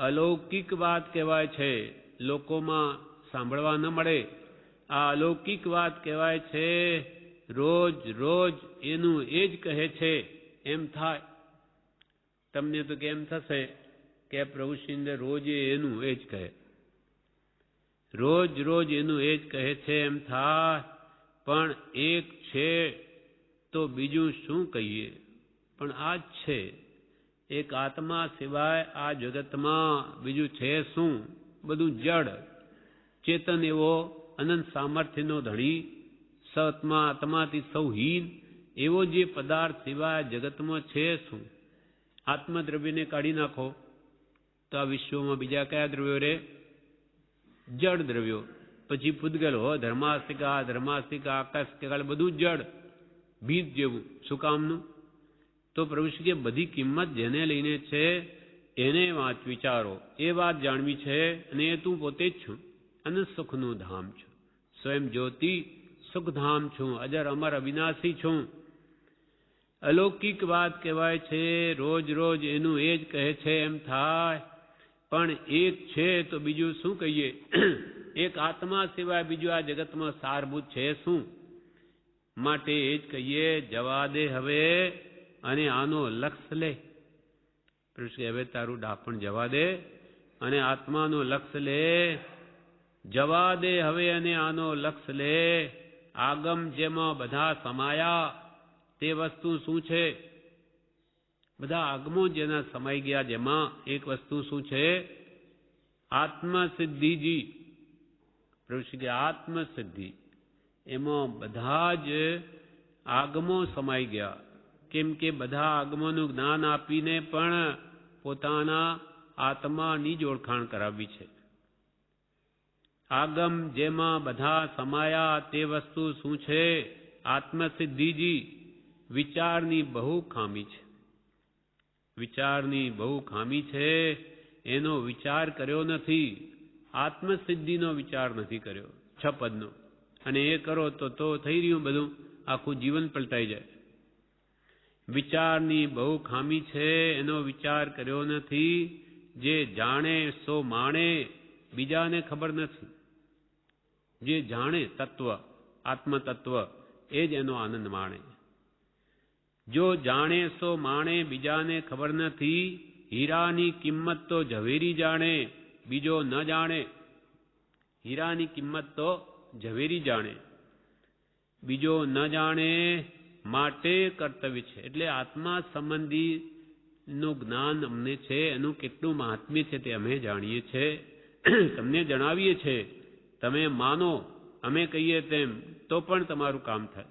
અલૌકિક વાત કહેવાય છે. લોકોમાં સાંભળવા ન મળે. આ અલૌકિક વાત કહેવાય છે. રોજ રોજ એનું એ જ કહે છે એમ થાય. તમને તો કેમ થશે કે પ્રભુ શ્રીન્દ્ર રોજ એનું એ જ કહે, રોજ રોજ એનું એ જ કહે છે એમ થાય. પણ એક છે તો બીજું શું કહીએ? પણ આ જ છે. એક આત્મા સિવાય આ જગતમાં બીજું છે શું? બધું જડ. ચેતન એવો અનંત સામર્થ્યનો ધણી, સત્મા આત્માથી સૌ હીન એવો જે પદાર્થ સિવાય જગતમાં છે શું? આત્મદ્રવ્યને કાઢી નાખો તો આ વિશ્વમાં બીજા કયા દ્રવ્યો રે? જડ દ્રવ્યો. પછી પૂતગલ હો, ધર્માસ્તિકા, આકાશ, બધું જડ, ભીત જેવું. શું કામનું? તો પ્રભુ શ્રી કે બધી કિંમત જેને લઈને છે એને વાત વિચારો, એ વાત જાણવી છે, અને એ તું પોતે જ છું. અને સુખનું ધામ છું, સ્વયં જ્યોતિ સુખધામ છું, અજર અમર અવિનાશી છું. અલૌકિક વાત કહેવાય છે. રોજ રોજ એનું એ જ કહે છે એમ થાય. પણ એક છે તો બીજું શું કહીએ? એક આત્મા સિવાય બીજું આ જગતમાં સારભૂત છે શું? માટે એ જ કહીએ, જવા દે હવે અને આનો લક્ષ્ય લે. કૃષ્ણ હવે તારું ડાપણ જવા દે અને આત્માનો લક્ષ્ય લે. જવા દે હવે અને આનો લક્ષ્ય લે. આગમ જેમાં બધા સમાયા તે વસ્તુ શું છે? બધા આગમો જેના સમાઈ ગયા, જેમાં એક વસ્તુ શું છે? આત્મસિદ્ધિજી. પ્રભુ કે આત્મસિદ્ધિ, એમાં બધા જ આગમો સમાઈ ગયા. કેમ કે બધા આગમોનું જ્ઞાન આપીને પણ પોતાના આત્માની જ ઓળખાણ કરાવી છે. આગમ જેમાં બધા સમાયા તે વસ્તુ શું છે? આત્મસિદ્ધિજી વિચારની બહુ ખામી છે. વિચારની બહુ ખામી છે. એનો વિચાર કર્યો નથી. આત્મસિદ્ધિનો વિચાર નથી કર્યો 6 પદનો. અને એ કરો તો થઈ રહ્યું બધું, આખું જીવન પલટાઈ જાય. વિચારની બહુ ખામી છે, એનો વિચાર કર્યો નથી. જે જાણે સો માણે, બીજાને ખબર નથી. જે જાણે તત્વ, આત્મતત્વ, એ જ એનો આનંદ માણે. જો જાણે સો માણે, બીજાને ખબર નથી. હીરાની કિંમત તો ઝવેરી જાણે, બીજો ન જાણે. હીરાની કિંમત તો ઝવેરી જાણે, બીજો ન જાણે. માટે કર્તવ્ય છે. એટલે આત્મા સંબંધીનું જ્ઞાન અમને છે, એનું કેટલું મહાત્મ્ય છે તે અમે જાણીએ છીએ, તમને જણાવીએ છીએ. તમે માનો, અમે કહીએ તેમ તો પણ તમારું કામ થાય.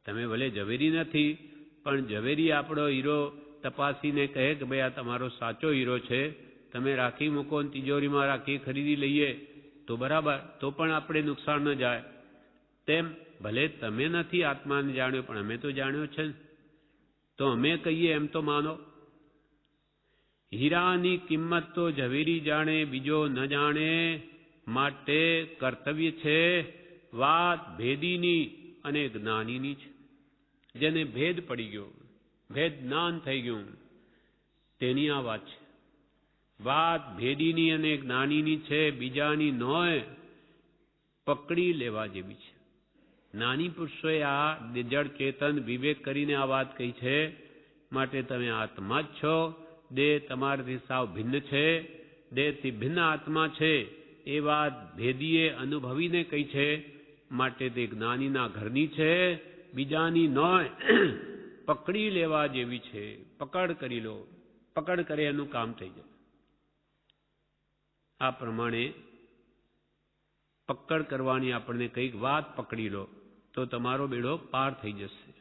તમે ભલે ઝવેરી નથી, પણ ઝવેરી આપણો હીરો તપાસીને કહે કે ભાઈ આ તમારો સાચો હીરો છે, તમે રાખી મૂકો, તિજોરીમાં રાખી ખરીદી લઈએ તો બરાબર, તો પણ આપણે નુકસાન ન જાય. તેમ ભલે તમે નથી આત્માને જાણ્યો, પણ અમે તો જાણ્યો છે, તો અમે કહીએ એમ તો માનો. હીરાની કિંમત તો ઝવેરી જાણે, બીજો ન જાણે. માટે કર્તવ્ય છે. વાત ભેદીની અને જ્ઞાનીની છે. જેને ભેદ પડી ગયો, ભેદ જ્ઞાન થઈ ગયું, તેની આ વાત છે. વાત ભેદીની અને જ્ઞાનીની છે, બીજાની નોય પકડી લેવા જેવી છે. નાની પુરુષોએ આ જળ ચેતન વિવેક કરીને આ વાત કહી છે. માટે તમે આત્મા જ છો. દેહ તમારાથી સાવ ભિન્ન છે. દેહથી ભિન્ન આત્મા છે. એ વાત ભેદીએ અનુભવીને કહી છે. માટે તે જ્ઞાનીના ઘરની છે, બીજાની નોય પકડી લેવા જેવી છે. પકડ કરી લો, પકડ કરે એનું કામ થઈ જાય. આ પ્રમાણે પકડ કરવાની આપણને કંઈક વાત પકડી લો તો તમારો બેડો પાર થઈ જશે.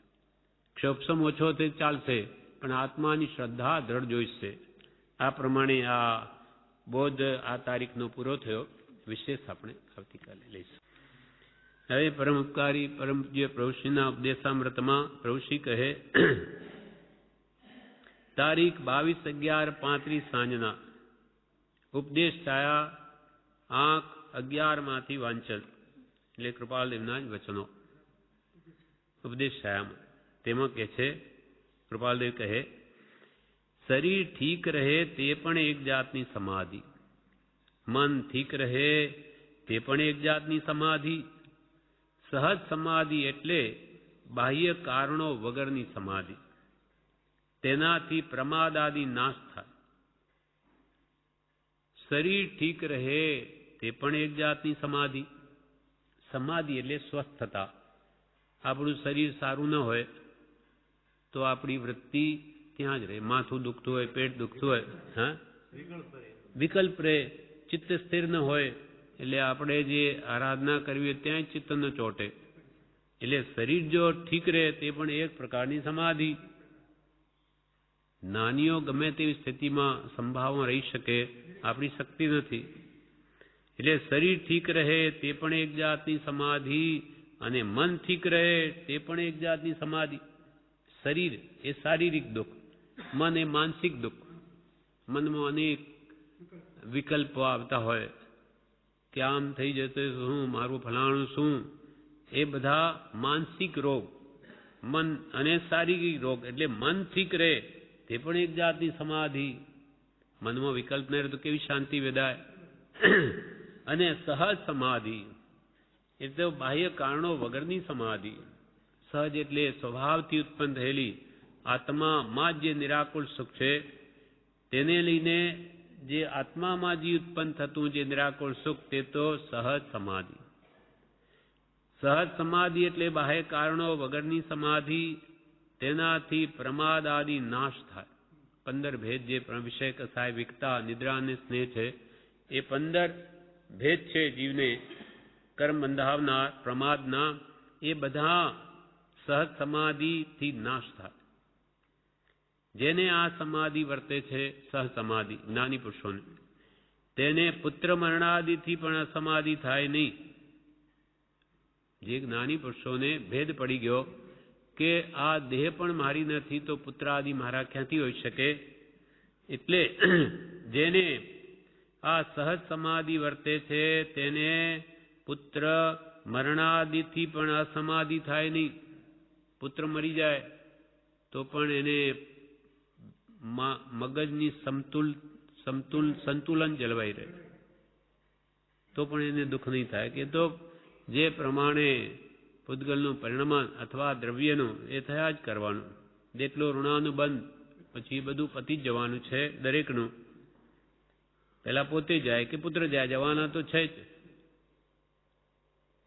ક્ષોભસમ ઓછો તે ચાલશે, પણ આત્માની શ્રદ્ધા દ્રઢ જોઈશે. આ પ્રમાણે આ બોધ આ તારીખનો પૂરો થયો. વિશેષ આપણે આવતીકાલે લઈશું. હવે પરમ ઉપકારી પરમ પૂજ્ય પ્રભુશ્રીના ઉપદેશામૃતમાં પ્રભુશ્રી કહે, તારીખ 22/11/35 સાંજના ઉપદેશ છાયા આંક 11માંથી વાંચન, એટલે કૃપાલદેવના જ વચનો ઉપદેશ છાયામાં. તેમાં કહે છે, કૃપાલદેવ કહે, શરીર ઠીક રહે તે પણ એક જાતની સમાધિ, મન ઠીક રહે તે પણ એક જાતની સમાધિ. સહજ સમાધિ એટલે બાહ્ય કારણો વગરની સમાધિ. તેનાથી પ્રમાદ આદિ નાશ થાય. શરીર ઠીક રહે તે પણ એક જાતની સમાધિ. સમાધિ એટલે સ્વસ્થતા. આપણું શરીર સારું ન હોય તો આપણી વૃત્તિ ત્યાં જ રહે. માથું દુખતું હોય, પેટ દુખતું હોય, હા, વિકલ્પ રહે. ચિત્ત સ્થિર ન હોય એટલે આપણે જે આરાધના કરવી હોય ત્યાં ચિત્ત ન ચોટે. એટલે શરીર જો ઠીક રહે તે પણ એક પ્રકારની સમાધિ. નાનીઓ ગમે તેવી સ્થિતિમાં સંભાવમાં રહી શકે, આપણી શક્તિ નથી. એટલે શરીર ઠીક રહે તે પણ એક જાતની સમાધિ, અને મન ઠીક રહે તે પણ એક જાતની સમાધિ. શરીર એ શારીરિક દુઃખ, મન એ માનસિક દુઃખ. મનમાં અનેક વિકલ્પો આવતા હોય કે આમ થઈ જશે શું, મારું ફલાણું શું, એ બધા માનસિક રોગ. મન અને શારીરિક રોગ. એટલે મન ઠીક રહે તે પણ એક જાતની સમાધિ. મનમાં વિકલ્પ નહીં રહે તો કેવી શાંતિ વેદાય. અને સહજ સમાધિ એટલે બાહ્ય કારણો વગરની સમાધિ. સહજ એટલે સ્વભાવથી ઉત્પન્ન થયેલી આત્મામાં જે નિરાકુળ સુખ છે, તેને લઈને જે આત્મામાં જે ઉત્પન્ન થતું જે નિરાકુળ સુખ, તે તો સહજ સમાધિ. સહજ સમાધિ એટલે બાહ્ય કારણો વગરની સમાધિ. તેનાથી પ્રમાદ આદિ નાશ થાય. 15 ભેદ જે વિષય કસાય, વિકતા, નિદ્રા અને સ્નેહ છે, એ 15 ભેદ છે જીવને કર્મ બંધાવનાર પ્રમાદના. એ બધા સહજ સમાધિથી નાશ થાય. જેને આ સમાધિ વર્તે છે, સહજ સમાધિ, જ્ઞાની પુરુષોને, તેને પુત્ર મરણાદિથી પણ સમાધિ થાય નહીં. જે જ્ઞાની પુરુષોને ભેદ પડી ગયો કે આ દેહ પણ મારી નથી તો પુત્ર આદિ મારા ક્યાંથી હોઈ શકે, એટલે જેને આ સહજ સમાધિ વર્તે છે તેને પુત્ર મરણાદિથી પણ અસમાધિ થાય નહીં. પુત્ર મરી જાય તો પણ એને મગજની સંતુલન જળવાઈ રહે, તો પણ એને દુઃખ નહીં થાય. કે તો જે પ્રમાણે પૂતગલનું પરિણામ અથવા દ્રવ્યનું એ થયા જ કરવાનું. જેટલો ઋણાનુબંધ પછી બધું પતી જ જવાનું છે દરેકનું. પેલા પોતે જાય કે પુત્ર જાય, જવાના તો છે જ.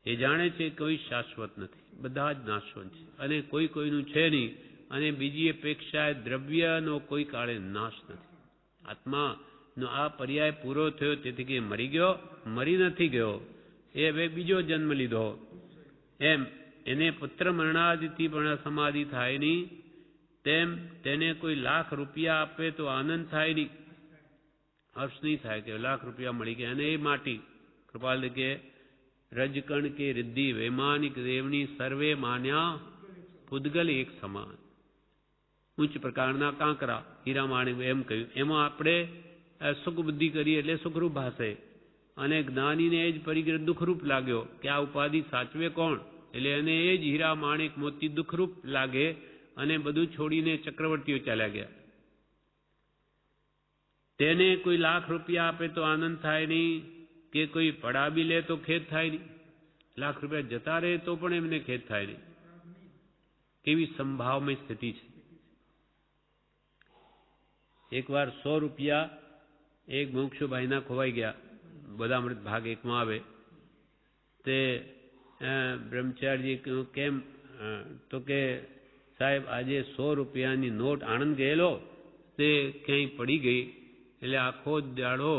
એ જાણે છે કોઈ શાશ્વત નથી, બધા જ નાશવંત છે અને કોઈ કોઈનું છે નહીં. અને બીજી અપેક્ષાએ દ્રવ્યનો કોઈ કાળે નાશ નથી. આત્માનો આ પર્યાય પૂરો થયો, તેથી કે મરી ગયો, મરી નથી ગયો, એ હવે બીજો જન્મ લીધો. એમ એને પુત્ર મરણાદિથી પણ સમાધિ થાય નહીં. તેમ તેને કોઈ લાખ રૂપિયા આપે તો આનંદ થાય નહીં, હર્ષ નહીં થાય કે લાખ રૂપિયા મળી ગયા. અને એ માટી કૃપાલ કે રજકણ કે રિદ્ધિ વૈમાનિક દેવની સર્વે માન્યા પૂતગલ એક સમાન. ઉચ્ચ પ્રકારના કાંકરા હીરા માણિક એમ કહ્યું. એમાં આપણે સુખ બુદ્ધિ કરીએ એટલે સુખરૂપ ભાષે, અને જ્ઞાનીને એ જ પરિગ્રહ દુઃખરૂપ લાગ્યો કે આ ઉપાધિ સાચવે કોણ, એટલે એને એ જ હીરા માણિક મોતી દુઃખરૂપ લાગે અને બધું છોડીને ચક્રવર્તીઓ ચાલ્યા ગયા. તેને કોઈ લાખ રૂપિયા આપે તો આનંદ થાય નહીં, કે કોઈ પડાવી લે તો ખેદ થાય નહીં. લાખ રૂપિયા જતા રહે તો પણ એમને ખેદ થાય નહીં. કેવી સંભાવમય સ્થિતિ છે. એકવાર 100 રૂપિયા એક મુમુક્ષુભાઈના ખોવાઈ ગયા. બદામૃત ભાગ 1માં આવે તે બ્રહ્મચારીજી કહ્યું કેમ, તો કે સાહેબ આજે 100 રૂપિયાની નોટ આણંદ ગયેલો તે ક્યાંય પડી ગઈ, એટલે આખો દાડો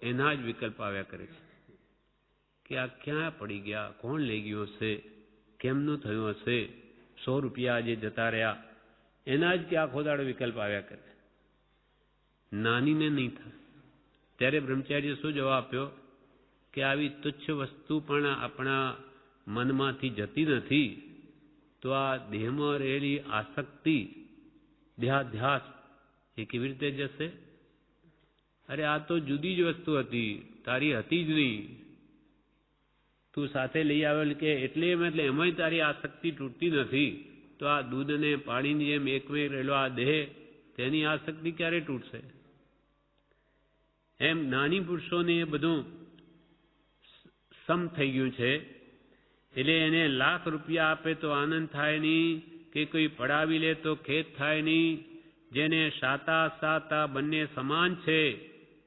એના જ વિકલ્પ આવ્યા કરે છે કે આ ક્યાં પડી ગયા, કોણ લઈ ગયું હશે, કેમનું થયું હશે, 100 રૂપિયા આજે જતા રહ્યા, એના જ કે આખો દાડો વિકલ્પ આવ્યા કરે. નાનીને નહીં થાય. ત્યારે બ્રહ્મચારીએ શું જવાબ આપ્યો કે આવી તુચ્છ વસ્તુ પણ આપણા મનમાંથી જતી નથી, તો આ દેહમાં રહેલી આસક્તિ દેહાધ્યાસ એ કેવી રીતે જશે? અરે આ તો જુદી જ વસ્તુ હતી, તારી હતી જ નહીં. તું સાથે લઈ આવેલ કે એટલે એમાંય તારી આસક્તિ તૂટતી નથી, તો આ દૂધ અને પાણીની જેમ એકમેક રહેલો આ દેહ, તેની આસક્તિ ક્યારે તૂટશે? એમ જ્ઞાની પુરુષોને એ બધું સમ થઈ ગયું છે. એટલે એને લાખ રૂપિયા આપે તો આનંદ થાય નહીં, કે કોઈ પડાવી લે તો ખેદ થાય નહીં. જેને સાતા સાતા બંને સમાન છે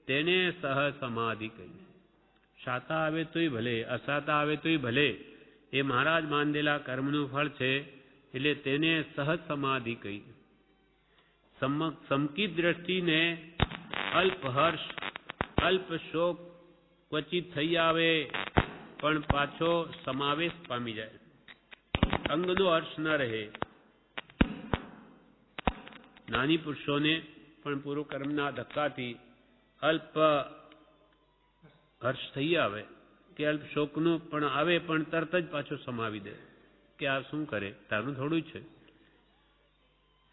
તેને સહ સમાધિ કહી. સાતા આવે તોય ભલે, અસાતા આવે તોય ભલે, એ મહારાજ માંદેલા કર્મનું ફળ છે, એટલે તેને સહજ સમાધિ કહી. સમકિત દ્રષ્ટિને અલ્પ હર્ષ અલ્પ શોક ક્વચિત થઈ આવે, પણ પાછો સમાવેશ પામી જાય. અંગનો હર્ષ ન રહે. નાની પુરુષોને પણ પૂર્વ કર્મના ધક્કાથી અલ્પ હર્ષ થઈ આવે કે અલ્પ શોકનું પણ આવે, પણ તરત જ પાછો સમાવી દે કે આ શું કરે, તારું થોડું છે.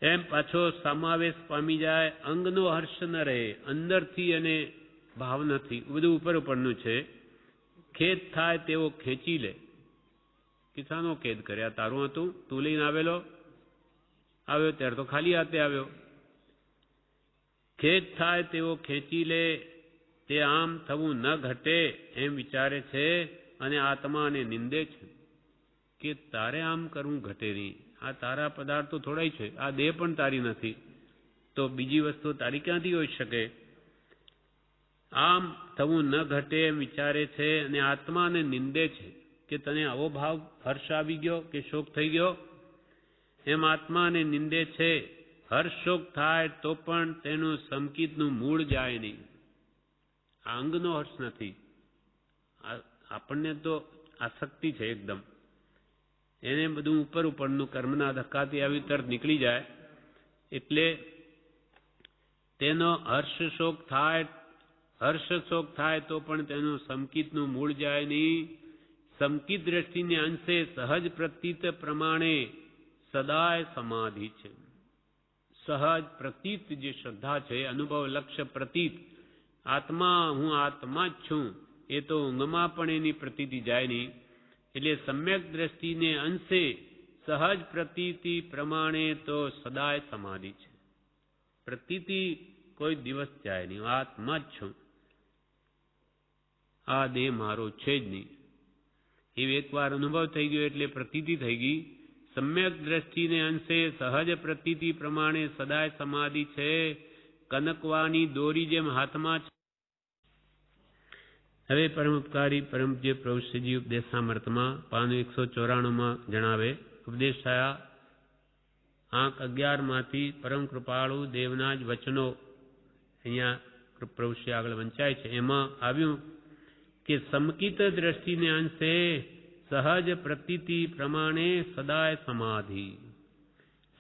એમ પાછો સમાવેશ પામી જાય. અંગનો હર્ષ ન રહે, અંદરથી અને ભાવ નથી, બધું ઉપર ઉપરનું છે. ખેદ થાય તેવો ખેંચી લે. કિસાનો ખેદ કર્યા, તારું હતું, તું લઈને આવ્યો ત્યારે તો ખાલી હાથે આવ્યો. ખેદ થાય તેવો ખેંચી લે, તે આમ થવું ન ઘટે એમ વિચારે છે, અને આત્માને નિંદે છે કે તારે આમ કરવું ઘટે નહીં. આ તારા પદાર્થો થોડાય છે, આ દેહ પણ તારી નથી, તો બીજી વસ્તુ તારી ક્યાંથી હોઈ શકે? આમ થવું ન ઘટે એમ વિચારે છે, અને આત્માને નિંદે છે કે તને આવો ભાવ હર્ષ આવી ગયો કે શોક થઈ ગયો. એમ આત્માને નિંદે છે. હર્ષ શોક થાય તો પણ તેનું સમકિતનું મૂળ જાય નહીં. આ અંગનો હર્ષ નથી, આપણને તો આસક્તિ છે એકદમ. એને બધું ઉપર ઉપરનું કર્મના ધક્કાથી આવી તરત નીકળી જાય, એટલે તેનો હર્ષ શોક થાય તો પણ તેનું સમકિતનું મૂળ જાય નહીં. સમકિત દ્રષ્ટિને અંશે સહજ પ્રતીત પ્રમાણે સદાય સમાધિ છે. સહજ પ્રતીત જે શ્રદ્ધા છે, અનુભવ લક્ષ્ય પ્રતીત, આત્મા હું આત્મા જ છું, એ તો ઊંઘમાં પણ એની પ્રતીતિ જાય નહીં. એટલે સમ્યક દ્રષ્ટિને અંશે સહજ પ્રતીતિ પ્રમાણે તો સદાય સમાધિ છે. પ્રતીતિ કોઈ દિવસ જાય નહીં. આત્મા જ છું, આ દેહ મારો છે જ નહીં. એવી એકવાર અનુભવ થઈ ગયો એટલે પ્રતીતિ થઈ ગઈ. સમ્યક દ્રષ્ટિને અંશે સહજ પ્રતીતિ પ્રમાણે સદાય સમાધિ છે. કનકવાની દોરી જેમ હાથમાં છે. હવે પરમ ઉપકારી પરમ જે પ્રભુશ્રીજી ઉપદેશ સામર્થમાં 194માં જણાવે, ઉપદેશ થયા આંક 11માંથી પરમ કૃપાળુ દેવના જ વચનો અહીંયા પ્રભુશ્રી આગળ વંચાય છે. એમાં આવ્યું કે સમકિત દ્રષ્ટિને અંશે સહજ પ્રતીતિ પ્રમાણે સદાય સમાધિ.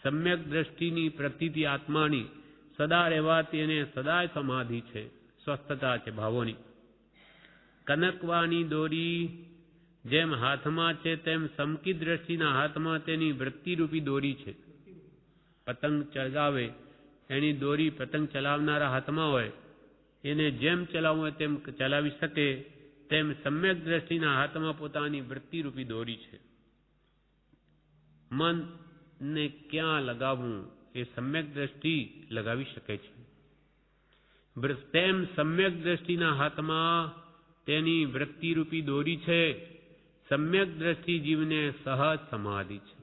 સમ્યક દ્રષ્ટિની પ્રતીતિ આત્માની સદા રહેવાથી એને સદાય સમાધિ છે, સ્વસ્થતા છે ભાવોની. કનકવાની દોરી જેમ હાથમાં છે તેમ સમકિત દ્રષ્ટિના હાથમાં તેની વૃત્તિરૂપી દોરી છે. પતંગ ચગાવે એની દોરી પતંગ ચલાવનારા હાથમાં હોય, એને જેમ ચલાવવું હોય તેમ ચલાવી શકે, તેમ સમ્યક દ્રષ્ટિના હાથમાં પોતાની વૃત્તિરૂપી દોરી છે. મનને ક્યાં લગાવવું એ સમ્યક દ્રષ્ટિ લગાવી શકે છે. તેમ સમ્યક દ્રષ્ટિના હાથમાં તેની વૃત્તિરૂપી દોરી છે. સમ્યક દ્રષ્ટિ જીવને સહજ સમાધિ છે.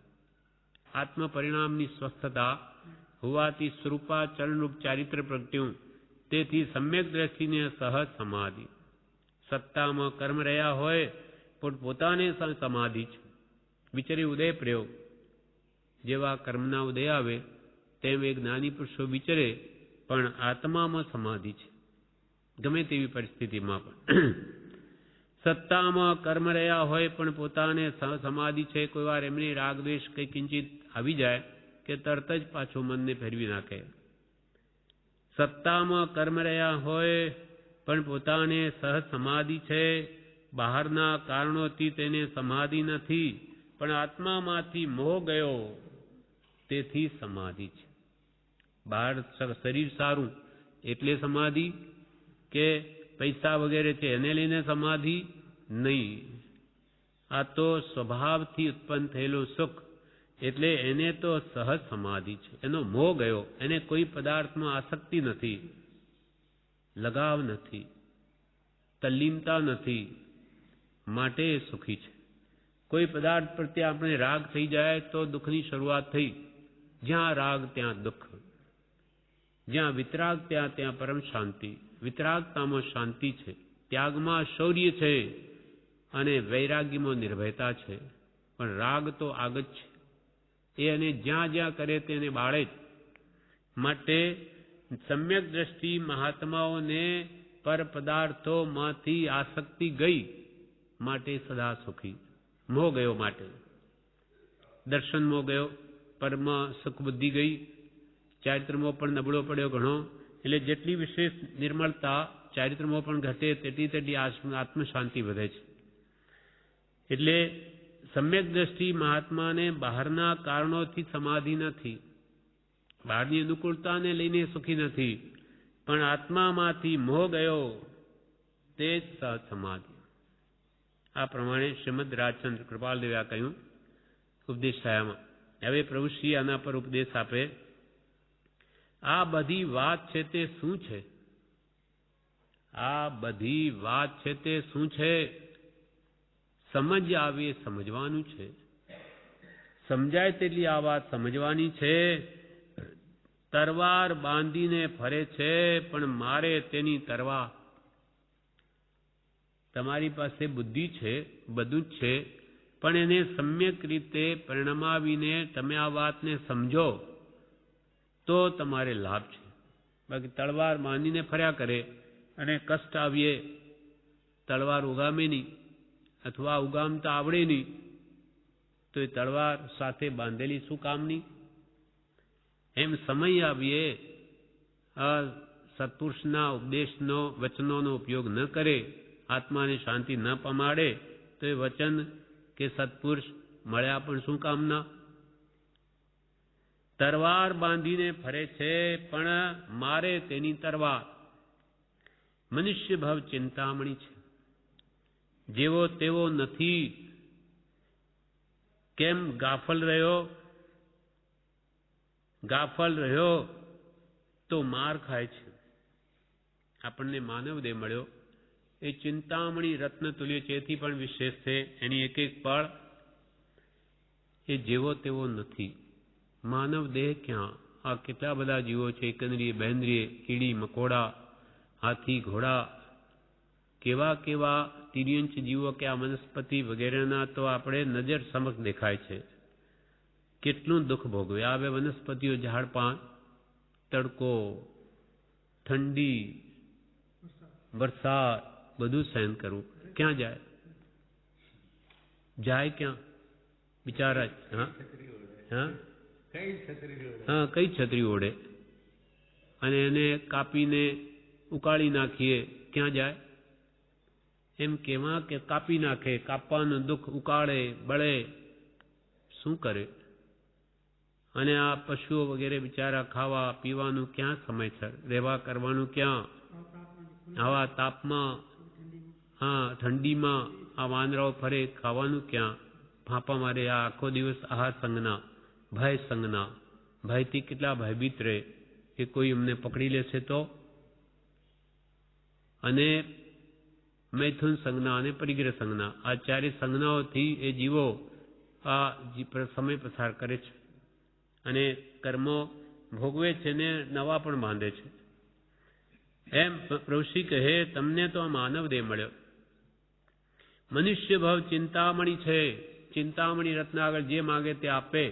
આત્મ પરિણામની સ્વસ્થતા હોવાથી સ્વરૂપાચરણરૂપ ચારિત્ર પ્રગટ્યું, તેથી સમ્યક દ્રષ્ટિને સહજ સમાધિ. સત્તામાં કર્મ રહ્યા હોય પણ પોતાને સમાધિ છે. વિચરી ઉદય પ્રયોગ જેવા કર્મના ઉદય આવે તેમ એક જ્ઞાની પુરુષો વિચરે પણ આત્મામાં સમાધિ છે, ગમે તેવી પરિસ્થિતિમાં પણ. સત્તામાં કર્મ રહ્યા હોય પણ પોતાને સમાધિ છે. કોઈ વાર એમની રાગદ્વેષ કંઈ કિંચિત આવી જાય કે તરત જ પાછું મનને ફેરવી નાખે. સત્તામાં કર્મ રહ્યા હોય પણ પોતાને સહજ સમાધિ છે. બહારના કારણોથી તેને સમાધિ નથી, પણ આત્મામાંથી મોહ ગયો તેથી સમાધિ છે. બહાર શરીર સારું એટલે સમાધિ કે પૈસા વગેરે છે એને લઈને સમાધિ નહીં. આ તો સ્વભાવથી ઉત્પન્ન થયેલું સુખ, એટલે એને તો સહજ સમાધિ છે. એનો મોહ ગયો, એને કોઈ પદાર્થમાં આસક્તિ નથી, લગાવ નથી, તલ્લીનતા નથી, માટે એ સુખી છે. કોઈ પદાર્થ પ્રત્યે આપણે રાગ થઈ જાય તો દુઃખની શરૂઆત થઈ. જ્યાં રાગ ત્યાં દુઃખ, જ્યાં વિતરાગ ત્યાં પરમ શાંતિ. વિતરાગતામાં શાંતિ છે, ત્યાગમાં શૌર્ય છે અને વૈરાગ્યમાં નિર્ભયતા છે. પણ રાગ તો આગળ છે, એ અને જ્યાં જ્યાં કરે તેને બાળે જ. માટે સમ્યક દ્રષ્ટિ મહાત્માઓને પર પદાર્થોમાંથી આસક્તિ ગઈ માટે સદા સુખી. મોહ ગયો માટે દર્શન મોહ ગયો, પરમાં સુખ બુદ્ધિ ગઈ, ચારિત્રમોહ પણ નબળો પડ્યો ઘણો. એટલે જેટલી વિશેષ નિર્મળતા ચારિત્રમોહ પણ ઘટે તેટલી આત્મશાંતિ વધે છે. એટલે સમ્યક દ્રષ્ટિ મહાત્માને બહારના કારણોથી સમાધિ નથી, બહારની અનુકૂળતાને લઈને સુખી નથી, પણ આત્મામાંથી મોહ ગયો તે જ સહજ સમાધિ. આ પ્રમાણે શ્રીમદ રાજચંદ્ર કૃપાલદેવે આ કહ્યું ઉપદેશ છાયામાં. હવે પ્રભુશ્રી આના પર ઉપદેશ આપે. આ બધી વાત છે તે શું છે? આ બધી વાત છે તે શું છે? સમજ આવે સમજવાનું છે. સમજાય તેટલી આ વાત સમજવાની છે. તરવાર બાંધીને ફરે છે પણ મારે તેની તરવા. તમારી પાસે બુદ્ધિ છે, બધું જ છે, પણ એને સમ્યક રીતે પરિણમાવીને તમે આ વાતને સમજો તો તમારે લાભ છે. બાકી તલવાર બાંધીને ફર્યા કરે અને કષ્ટ આવીએ, તલવાર ઉગામે નહીં અથવા ઉગામતા આવડે નહીં તો એ તલવાર સાથે બાંધેલી શું કામની? એમ સમય આવીએ સત્પુરુષના ઉપદેશનો વચનોનો ઉપયોગ ન કરે, આત્માને શાંતિ ન પમાડે તો એ વચન કે સત્પુરુષ મળ્યા પણ શું કામના? તરવાર બાંધીને ફરે છે પણ મારે તેની તરવાર. મનુષ્ય ભાવ ચિંતામણી છે, જેવો તેવો નથી. કેમ ગાફલ રહ્યો? ગાફલ રહ્યો તો માર ખાય છે. આપણને માનવ દેહ મળ્યો એ ચિંતામણી રત્ન તુલ્ય છે, એથી પણ વિશેષ છે. એની એક એક પળ એ જેવો તેવો નથી. માનવ દેહ ક્યાં? આ કેટલા બધા જીવો છે, એકંદરીય બહેન્દ્રિય, કીડી મકોડા, હાથી ઘોડા, કેવા કેવા તિર્યંચ જીવો કે આ વનસ્પતિ વગેરેના તો આપણે નજર સમક્ષ દેખાય છે. કેટલું દુઃખ ભોગવે. આવે વનસ્પતિઓ, ઝાડપાન, તડકો, ઠંડી, વરસાદ બધું સહન કરવું. ક્યાં જાય? જાય ક્યાં બિચારા? કઈ છત્રી ઓઢે? અને એને કાપીને ઉકાળી નાખીએ, ક્યાં જાય? એમ કેવા કે કાપી નાખે, કાપવાનું દુઃખ, ઉકાળે, બળે, શું કરે? અને આ પશુઓ વગેરે બિચારા ખાવા પીવાનું ક્યાં સમયસર? રહેવા કરવાનું ક્યાં? આવા તાપમાં, ઠંડીમાં આ વાંદરાઓ ફરે, ખાવાનું ક્યાં? ફાંપા મારે. આ આખો દિવસ આહાર સંજ્ઞા, ભય સંજ્ઞા, ભયથી કેટલા ભયભીત રહે કે કોઈ અમને પકડી લેશે તો. અને મૈથુન સંજ્ઞા અને પરિગ્રહ સંજ્ઞા, આ ચારે સંજ્ઞાઓથી એ જીવો આ સમય પસાર કરે છે અને કર્મો ભોગવે છે ને નવા પણ બાંધે છે. એમ ઋષિ કહે તમને તો આ માનવ દેહ મળ્યો. મનુષ્ય ભાવ ચિંતામણી છે. ચિંતામણી રત્ન આગળ જે માગે તે આપે,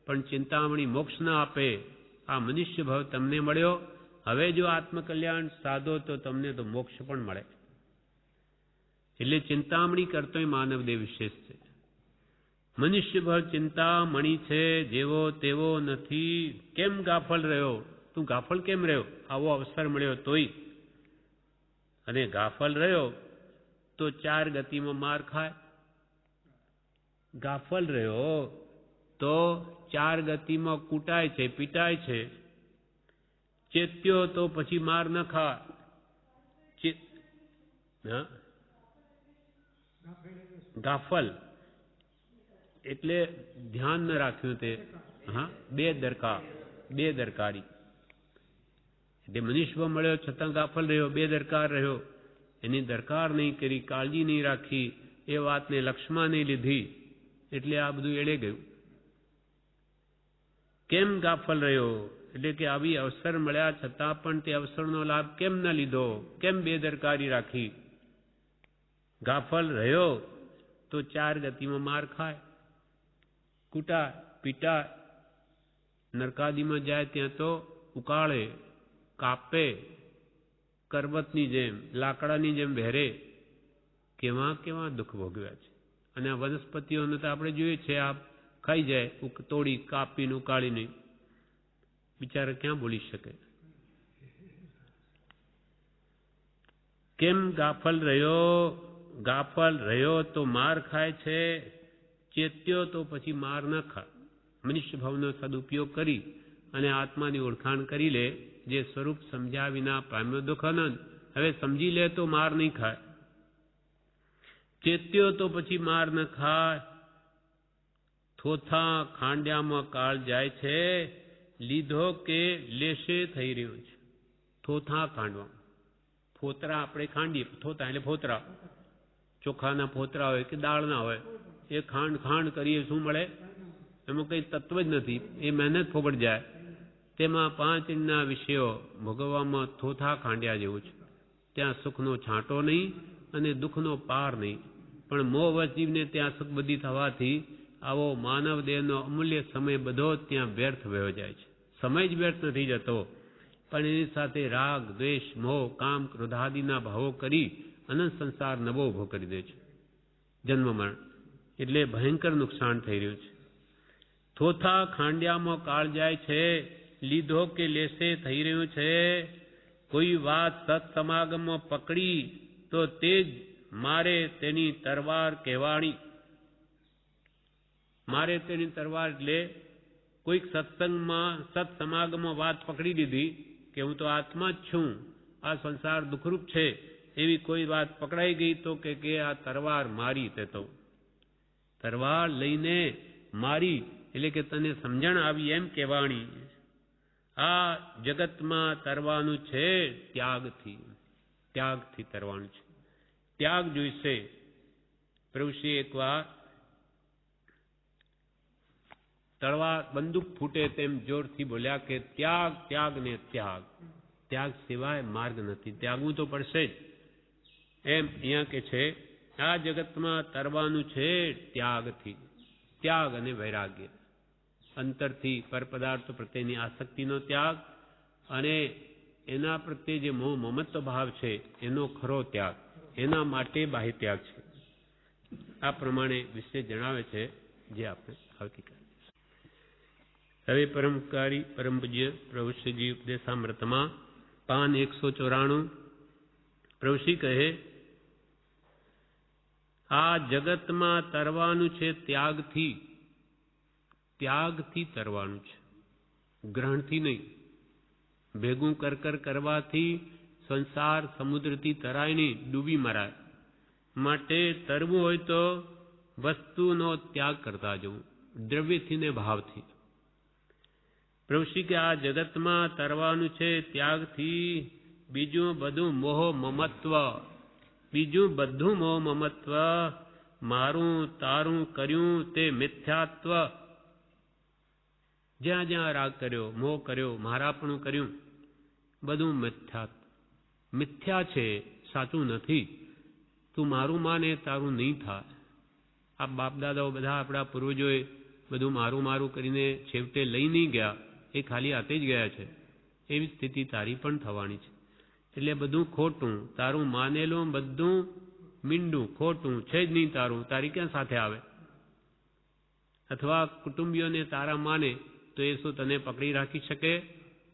પણ ચિંતામણી મોક્ષ ના આપે. આ મનુષ્ય ભાવ તમને મળ્યો. હવે જો આત્મકલ્યાણ સાધો તો તમને તો મોક્ષ પણ મળે. એટલે ચિંતામણી કરતોય માનવ દેહ વિશેષ છે. મનુષ્ય ભાવ ચિંતામણી છે, જેવો તેવો નથી. કેમ ગાફલ રહ્યો? તું ગાફલ કેમ રહ્યો? આવો અવસર મળ્યો તોય. અને ગાફલ રહ્યો તો ચાર ગતિમાં માર ખાય. ગાફલ રહ્યો તો ચાર ગતિમાં કૂટાય છે, પીટાય છે. ચેત્યો તો પછી માર ન ખાય. ગાફલ એટલે ધ્યાન ન રાખ્યું તે. બેદરકારી. એટલે મનુષ્ય મળ્યો છતાં ગાફલ રહ્યો, બેદરકાર રહ્યો. એની દરકાર નહીં કરી, કાળજી નહીં રાખી, એ વાતને લક્ષમાં નહીં લીધી, એટલે આ બધું એળે ગયું. કેમ ગાફલ રહ્યો? એટલે કે આવી અવસર મળ્યા છતાં પણ તે અવસરનો લાભ કેમ ન લીધો? કેમ બેદરકારી રાખી? ગાફલ રહ્યો તો ચાર ગતિમાં માર ખાય, કૂટાય, પીટાય. નરકાદીમાં જાય ત્યાં તો ઉકાળે, કાપે, કરવતની જેમ, લાકડાની જેમ વહેરે. કેવા કેવા દુઃખ ભોગવ્યા છે. અને આ વનસ્પતિઓને તો આપણે જોઈએ છે, આ ખાઈ જાય, તોડી કાપીને ઉકાળીને. બિચારા ક્યાં બોલી શકે? કેમ ગાફલ રહ્યો? ગાફલ રહ્યો તો માર ખાય છે. ચેત્યો તો પછી માર ન ખાય. મનુષ્ય ભાવનો સદુપયોગ કરી અને આત્માની ઓળખાણ કરી લે. જે સ્વરૂપ સમજ્યા વિના પામ્યો દુઃખ અનંત. હવે સમજી લે તો માર નહીં ખાય. ચેત્યો તો પછી માર ન ખાય. થોથા ખાંડ્યામાં કાળ જાય છે, લીધો કે લેશે થઈ રહ્યો છે. થોથા ખાંડવા, ફોતરા આપણે ખાંડીએ, થોથા એટલે ફોતરા, ચોખાના ફોતરા હોય કે દાળના હોય, એ ખાંડ કરીએ શું મળે? એમાં કંઈ તત્વ જ નથી. એ મહેનત ફોગટ જાય. તેમાં 5 ઇંચના વિષયો ભોગવવામાં થોથા ખાંડ્યા જેવું છે. ત્યાં સુખનો છાંટો નહીં અને દુઃખનો પાર નહીં. પણ મોહવશ જીવને ત્યાં સુખ બધી થવાથી આવો માનવ દેહનો અમૂલ્ય સમય બધો ત્યાં વ્યર્થ વયો જાય છે. સમય જ વ્યર્થ નથી જતો, પણ એની સાથે રાગ, દ્વેષ, મોહ, કામ, ક્રોધાદિના ભાવો કરી અનંત સંસાર નવો ઉભો કરી દે છે. જન્મ મરણ એટલે ભયંકર નુકસાન થઈ રહ્યું છે. થોથા ખાંડિયામાં કાળ જાય છે, લીધો કે લેશે થઈ રહ્યું છે. કોઈ વાત સત્સમાગમમાં પકડી તો તે જ મારે તેની તરવાર કહેવાણી. મારે તેની તરવાર એટલે કોઈક સત્સંગમાં સત્સમાગમમાં વાત પકડી લીધી કે હું તો આત્મા જ છું, આ સંસાર દુઃખરૂપ છે, એવી કોઈ વાત પકડાઈ ગઈ તો કે આ તરવાર મારી. તે તો તરવાર લઈને મારી એટલે કે તને સમજણ આવી એમ કહેવાણી. આ જગતમાં તરવાનું છે ત્યાગથી. ત્યાગથી તરવાનું છે. ત્યાગ જોઈશે. પ્રભુશ્રી એકવાર તળવાર બંદૂક ફૂટે તેમ જોરથી બોલ્યા કે ત્યાગ, ત્યાગ ને ત્યાગ. ત્યાગ સિવાય માર્ગ નથી. ત્યાગવું તો પડશે જ. એમ અહીંયા કે છે આ જગતમાં તરવાનું છે ત્યાગથી. ત્યાગ અને વૈરાગ્ય, અંતરથી પરપદાર્થ પ્રત્યેની આસક્તિનો ત્યાગ અને એના પ્રત્યે જે મોહ મમત્વ ભાવ છે એનો ખરો ત્યાગ. એના માટે બાહ્ય ત્યાગ છે. આ પ્રમાણે વિશે જણાવે છે જે આપણે આવતીકાલે. હવે પરમકારી પરમ પૂજ્ય પ્રભુશ્રીજી ઉપદેશામૃતમાં પાન 194 પ્રભુશ્રી કહે આ જગતમાં તરવાનું છે ત્યાગથી. ત્યાગથી તરવાનું છે, ગ્રહણથી નહીં. ભેગું કર કરવાથી સંસાર સમુદ્રથી તરાય નહીં, ડૂબી મરાય. માટે તરવું હોય તો વસ્તુનો ત્યાગ કરતા જવું, દ્રવ્યથી ને ભાવથી. પ્રભુશ્રી કે આ જગતમાં તરવાનું છે ત્યાગથી. બીજું બધું મોહ મમત્વ, બીજું બધું મોહ મમત્વ, મારું તારું કર્યું તે મિથ્યાત્વ. જ્યાં જ્યાં રાગ કર્યો, મોહ કર્યો, મારાપણું કર્યું, બધું મિથ્યા છે, સાચું નથી. તું મારું માને તારું નહીં થાય. આ બાપ દાદાઓ બધા આપણા પૂર્વજોએ બધું મારું મારું કરીને છેવટે લઈ નહીં ગયા, એ ખાલી હાથે જ ગયા છે. એવી સ્થિતિ તારી પણ થવાની છે. એટલે બધું ખોટું, તારું માનેલું બધું મીંડું, ખોટું છે જ નહીં તારું. તારી ક્યાં સાથે આવે? અથવા કુટુંબીઓને તારા માને તો એ શું તને પકડી રાખી શકે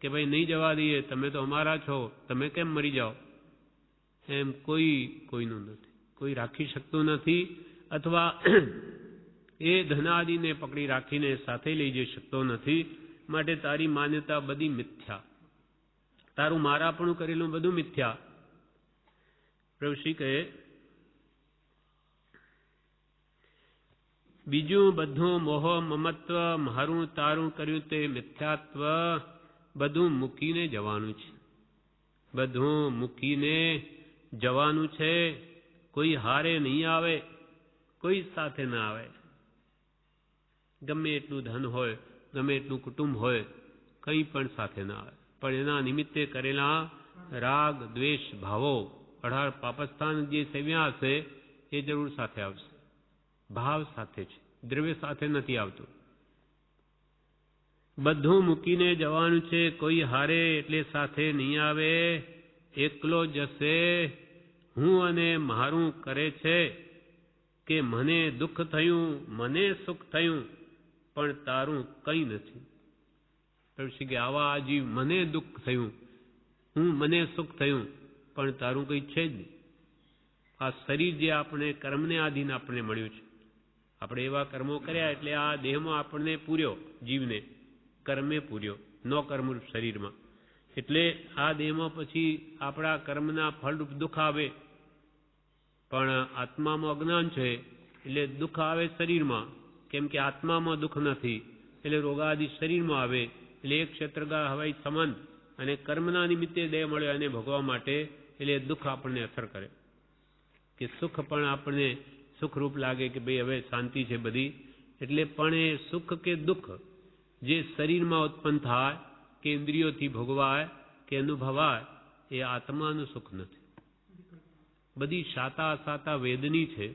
કે ભાઈ નહીં જવા દઈએ, તમે તો અમારા છો, તમે કેમ મરી જાઓ? એમ કોઈનું નથી, કોઈ રાખી શકતું નથી. અથવા એ ધનાદિને પકડી રાખીને સાથે લઈ જઈ શકતો નથી. માટે તારી માન્યતા બધી મિથ્યા, તારું મારાપણું કરેલું બધું મિથ્યા. પ્રભુશ્રી કહે બીજું બધું મોહ મમત્વ, મારું તારું કર્યું તે મિથ્યાત્વ. બધું મૂકીને જવાનું છે, બધું મૂકીને જવાનું છે. કોઈ હારે નહીં આવે, કોઈ સાથે ના આવે. ગમે એટલું ધન હોય, ગમે એટલું કુટુંબ હોય, કંઈ પણ સાથે ના આવે. પણ એના નિમિત્તે કરેલા રાગ દ્વેષ ભાવો 18 પાપસ્થાન જે સેવ્યા હશે એ જરૂર સાથે આવશે. ભાવ સાથે છે, દ્રવ્ય સાથે નથી આવતું. બધું મૂકીને જવાનું છે. કોઈ હારે એટલે સાથે નહીં આવે. એકલો જશે. હું અને મારું કરે છે કે મને દુઃખ થયું, મને સુખ થયું, પણ તારું કંઈ નથી. કે આવા આજીવ મને દુઃખ થયું, મને સુખ થયું, પણ તારું કંઈ છે જ નહીં. આ શરીર જે આપણે કર્મને આધીન આપણે મળ્યું છે, આપણે એવા કર્મો કર્યા એટલે આ દેહમાં આપણને પૂર્યો, જીવને કર્મે પૂર્યો, ન કર્મરૂપ શરીરમાં. એટલે આ દેહમાં પછી આપણા કર્મના ફળરૂપ દુઃખ આવે. પણ આત્મામાં અજ્ઞાન છે એટલે દુઃખ આવે શરીરમાં. કેમ કે આત્મામાં દુઃખ નથી એટલે રોગાદિ શરીરમાં આવે. એટલે એક ક્ષેત્રગા હવાઈ સમાન અને કર્મના નિમિત્તે દેહ મળ્યો એને ભોગવવા માટે. એટલે દુઃખ આપણને અસર કરે કે સુખ પણ આપણને સુખરૂપ લાગે કે ભાઈ હવે શાંતિ છે બધી. એટલે પણ એ સુખ કે દુઃખ જે શરીરમાં ઉત્પન્ન થાય કે ઇન્દ્રિયોથી ભોગવાય કે અનુભવાય એ આત્માનું સુખ નથી. બધી સાતા વેદની છે.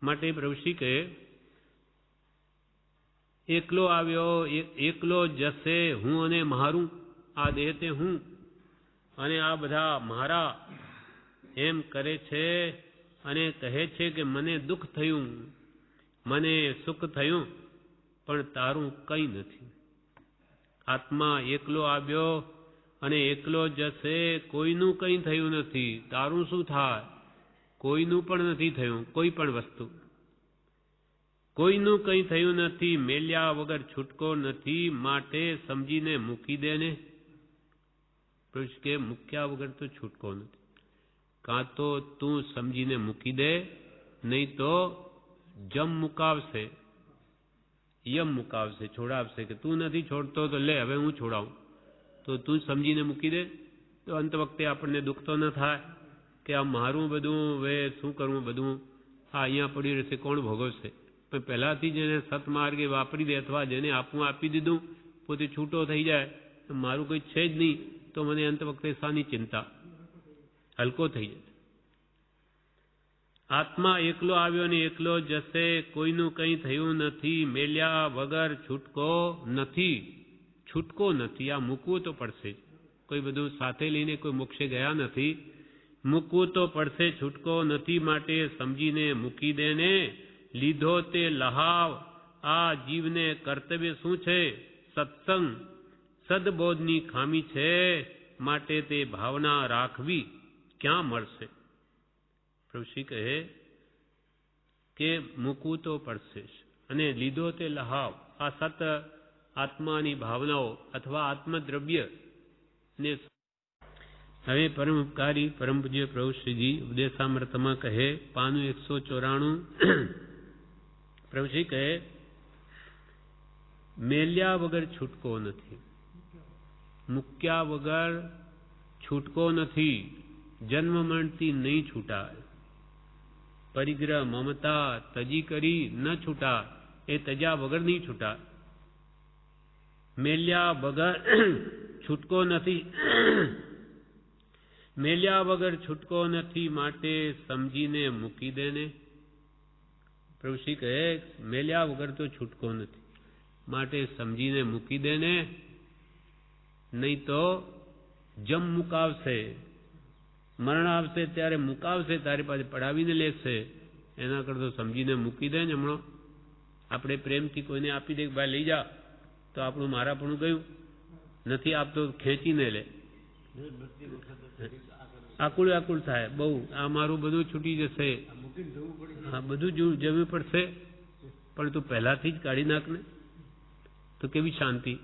માટે પ્રભુશ્રી કહે એકલો આવ્યો, એકલો જશે. હું અને મારું, આ દેહ તે હું અને આ બધા મારા એમ કરે છે અને કહે છે કે મને દુઃખ થયું, મને સુખ થયું, પણ તારું કંઈ નથી. આત્મા એકલો આવ્યો અને એકલો જશે. કોઈનું કંઈ થયું નથી. તારું શું થાય? કોઈનું પણ નથી થયું, કોઈ પણ વસ્તુ. કોઈનું કંઈ થયું નથી, મેલ્યા વગર છૂટકો નથી, માટે સમજીને મૂકી દે ને. પુરુષ કે મૂક્યા વગર તો છૂટકો નથી. કાં તો તું સમજીને મૂકી દે, નહીં તો જમ મુકાવશે, યમ મુકાવશે, છોડાવશે કે તું નથી છોડતો તો લે હવે હું છોડાવું. તો તું સમજીને મૂકી દે તો અંત વખતે આપણને દુઃખ તો ન થાય કે આ મારું બધું હવે શું કરવું, બધું આ અહીંયા પડી રહેશે, કોણ ભોગવશે. પણ પહેલાંથી જેને સત્માર્ગે વાપરી દે અથવા જેને આપવું આપી દીધું, પોતે છૂટો થઈ જાય, મારું કંઈ છે જ નહીં, તો મને અંત વખતે શાની ચિંતા, હલકો થઈ જાય. આત્મા એકલો આવ્યો ને એકલો જશે, કોઈનું કંઈ થયું નથી, મેલ્યા વગર છૂટકો નથી. છૂટકો નથી, આ મૂકવું તો પડશે જ. કોઈ બધું સાથે લઈને કોઈ મોક્ષે ગયા નથી, મૂકવું તો પડશે. છૂટકો નથી, માટે સમજીને મૂકી દે ને. લીધો તે લહાવ, આ જીવને કર્તવ્ય શું છે? સત્સંગ, સદબોધની ખામી છે, માટે તે ભાવના રાખવી ક્યાં મળશે? પ્રભુશ્રી કહે કે મૂકવું તો પડશે જ. અને લીધો તે લહાવ, આ સત આત્માની ભાવનાઓ અથવા આત્મદ્રવ્ય ને. હવે પરમ ઉપકારી પરમ પૂજ્ય પ્રભુશ્રીજી ઉપદેશામૃતમાં કહે, પાનું 194, પ્રભુશ્રી કહે મેલ્યા વગર છૂટકો નથી, મૂક્યા વગર છૂટકો નથી, જન્મ મરણથી નહીં છૂટાય. પરિગ્રહ મમતા તજી કરી ન છૂટા, એ તજ્યા વગર નહીં છૂટા. મેલ્યા વગર છૂટકો નથી, મેલ્યા વગર છૂટકો નથી, માટે સમજીને મૂકી દે ને. પ્રભુશ્રી કહે મેલ્યા વગર તો છૂટકો નથી, માટે સમજીને મૂકી દે ને, નહીં તો જમ મુકાવશે, મરણ આવશે ત્યારે મુકાવશે, તારી પાસે પડાવીને લેશે. એના કરતાં સમજીને મૂકી દે ને. હમણાં આપણે પ્રેમથી કોઈને આપી દે, ભાઈ લઈ જા, તો આપણું મારાપણું ગયું. નથી આપતો ખેંચીને લે, આકુળ આકુળ થાય બહુ, આ મારું બધું છૂટી જશે, હા બધું જવું પડશે, પણ તું પહેલાથી જ કાઢી નાખ ને, તો કેવી શાંતિ.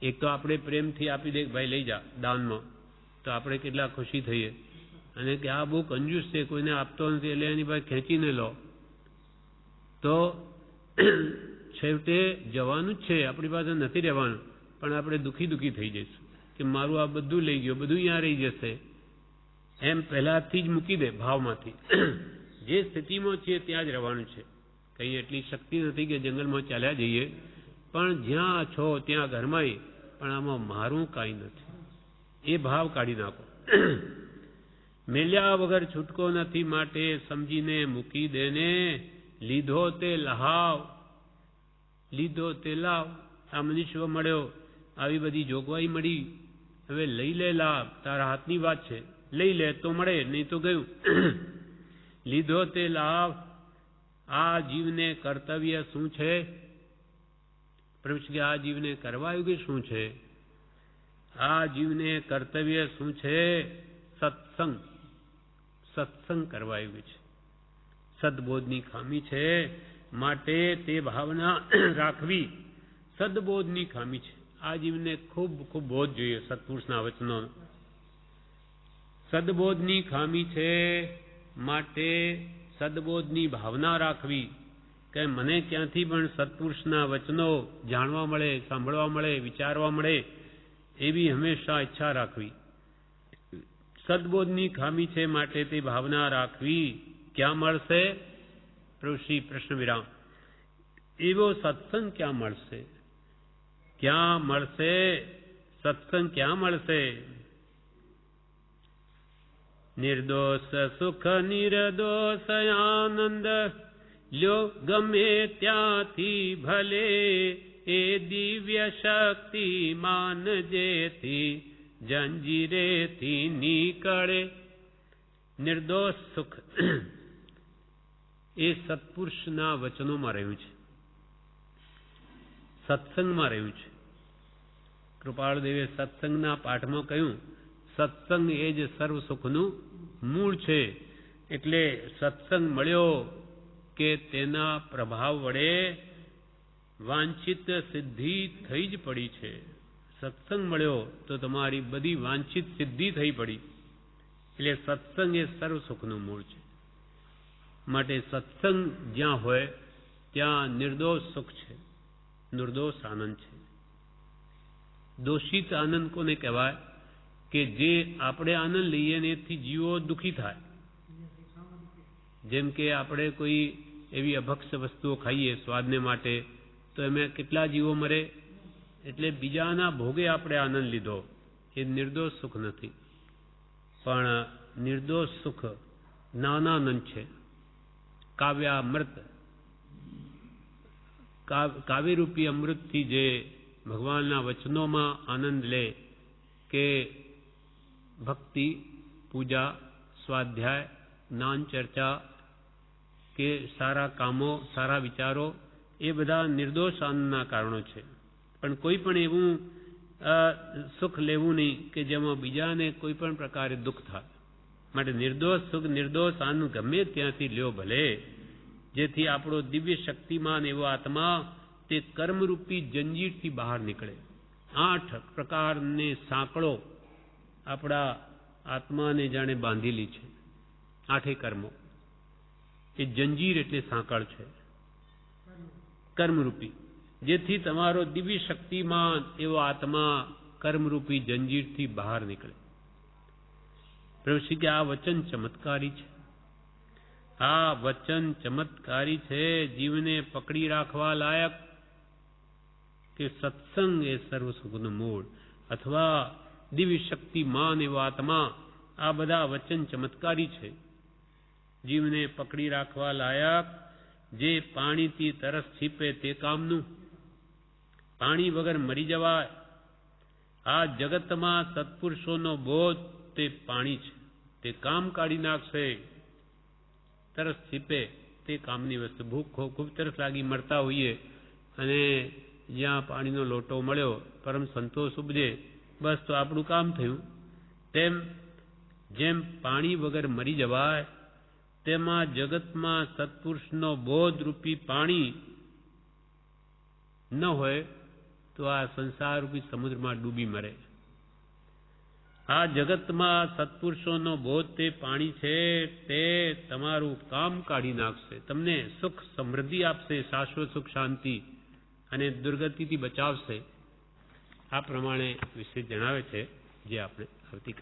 એક તો આપણે પ્રેમથી આપી દે, ભાઈ લઈ જા દાનમાં, તો આપણે કેટલા ખુશી થઈએ. અને કે આ બહુ કંજૂસ છે, કોઈને આપતો નથી, એટલે એની પાસે ખેંચીને લો, તો છેવટે જવાનું જ છે, આપણી પાસે નથી રહેવાનું, પણ આપણે દુઃખી થઈ જઈશું કે મારું આ બધું લઈ ગયો, બધું અહીંયા રહી જશે. એમ પહેલાથી જ મૂકી દે ભાવમાંથી. જે સ્થિતિમાં છીએ ત્યાં જ રહેવાનું છે. કંઈ એટલી શક્તિ નથી કે જંગલમાં ચાલ્યા જઈએ, પણ જ્યાં છો ત્યાં ઘરમાં, પણ આમાં મારું કાંઈ નથી, એ ભાવ કાઢી નાખો. મેલ્યા વગર છૂટકો નથી, માટે સમજીને મૂકી દેને. લીધો તે લહાવ, લીધો તે લાવ. આ મનુષ્ય મળ્યો, આવી બધી જોગવાઈ મળી, હવે લઈ લે લાભ, તારા હાથની વાત છે, લઈ લે તો મળે, નહીં તો ગયું. લીધો તે લાભ, આ જીવને કર્તવ્ય શું છે? પ્રભુ કે આ જીવને કરવા યોગ્ય શું છે? આ જીવને કર્તવ્ય શું છે? સત્સંગ, સત્સંગ કરવા યોગ્ય છે. સદબોધની ખામી છે, માટે તે ભાવના રાખવી. સદબોધની ખામી છે, આ જીવને ખૂબ ખૂબ બોધ જોઈએ સત્પુરુષના વચનો. સદબોધની ખામી છે, માટે સદબોધની ભાવના રાખવી. કે મને ક્યાંથી પણ સત્પુરુષના વચનો જાણવા મળે, સાંભળવા મળે, વિચારવા મળે, એવી હંમેશા ઈચ્છા રાખવી. સદબોધની ખામી છે, માટે તે ભાવના રાખવી. ક્યાં મળશે? પ્રભુશ્રી પ્રશ્ન વિરામ. એવો સત્સંગ ક્યાં મળશે? ક્યાં મળશે? સત્સંગ ક્યાં મળશે? નિર્દોષ સુખ નિર્દોષ આનંદ લ્યો ગમે ત્યાંથી ભલે, એ દિવ્ય શક્તિ માન જેથી જંજીરેથી નીકળે. નિર્દોષ સુખ એ સત્પુરુષના વચનોમાં રહ્યું છે, સત્સંગમાં રહ્યું છે. કૃપાળદેવે સત્સંગના પાઠમાં કહ્યું, સત્સંગ એ જ સર્વ સુખનું મૂળ છે. એટલે સત્સંગ મળ્યો કે તેના પ્રભાવ વડે વાંછિત સિદ્ધિ થઈ જ પડી છે. સત્સંગ મળ્યો તો તમારી બધી વાંછિત સિદ્ધિ થઈ પડી. એટલે સત્સંગ એ સર્વ સુખનું મૂળ છે. માટે સત્સંગ જ્યાં હોય ત્યાં નિર્દોષ સુખ છે, નિર્દોષ આનંદ છે. દોષિત આનંદ કોને કહેવાય? કે જે આપણે આનંદ લઈએ ને એથી જીવો દુઃખી થાય. જેમ કે આપણે કોઈ એવી અભક્ષ્ય વસ્તુઓ ખાઈએ સ્વાદને માટે, તો એમાં કેટલા જીવો મરે? એટલે બીજાના ભોગે આપણે આનંદ લીધો, એ નિર્દોષ સુખ નથી. પણ નિર્દોષ સુખ જ્ઞાનાનંદ છે. કાવ્યામૃત, કાવ્યરૂપી અમૃતથી જે ભગવાનના વચનોમાં આનંદ લે, કે ભક્તિ, પૂજા, સ્વાધ્યાય, જ્ઞાન ચર્ચા, કે સારા કામો, સારા વિચારો, એ બધા નિર્દોષ આનંદના કારણો છે. પણ કોઈ પણ એવું સુખ લેવું નહીં કે જેમાં બીજાને કોઈ પણ પ્રકારે દુઃખ થાય. માટે નિર્દોષ સુખ, નિર્દોષ આનંદ ગમે ત્યાંથી લ્યો ભલે, જેથી આપણો દિવ્ય શક્તિમાન એવો આત્મા તે કર્મરૂપી જંજીરથી બહાર નીકળે. 8 પ્રકારની સાંકળો આપણા આત્માને જાણે બાંધેલી છે. 8 કર્મો એ જંજીર એટલે સાંકળ છે, કર્મરૂપી, જેથી તમારો દિવ્ય શક્તિમાન એવો આત્મા કર્મરૂપી જંજીરથી બહાર નીકળે. પ્રભુ શ્રી કે આ વચન ચમત્કારી છે. આ વચન ચમત્કારી છે, જીવને પકડી રાખવા લાયક. કે સત્સંગ એ સર્વ સુખનું મૂળ, અથવા દિવ્ય શક્તિમાન એવો આત્મા, આ બધા વચન ચમત્કારી છે, જીવને પકડી રાખવા લાયક. જે પાણીથી તરસ છીપે તે કામનું, પાણી વગર મરી જવાય. આ જગતમાં સત્પુરુષોનો બોધ તે પાણી છે, તે કામ કાઢી નાખશે. તરસ છીપે તે કામની વસ્તુ. ભૂખ ખૂબ તરસ લાગી, મરતા હોઈએ, અને જ્યાં પાણીનો લોટો મળ્યો, પરમ સંતોષ ઉપજે, બસ તો આપણું કામ થયું. તેમ જેમ પાણી વગર મરી જવાય, તેમાં જગતમાં સત્પુરુષનો બોધરૂપી પાણી ન હોય તો આ સંસારરૂપી સમુદ્રમાં ડૂબી મરે. આ જગતમાં સત્પુરુષોનો બોધ તે પાણી છે, તે તમારું કામ કાઢી નાખશે, તમને સુખ સમૃદ્ધિ આપશે, શાશ્વત સુખ શાંતિ, અને દુર્ગતિથી બચાવશે. આ પ્રમાણે વિશે જણાવે છે, જે આપણે આવતીકાલે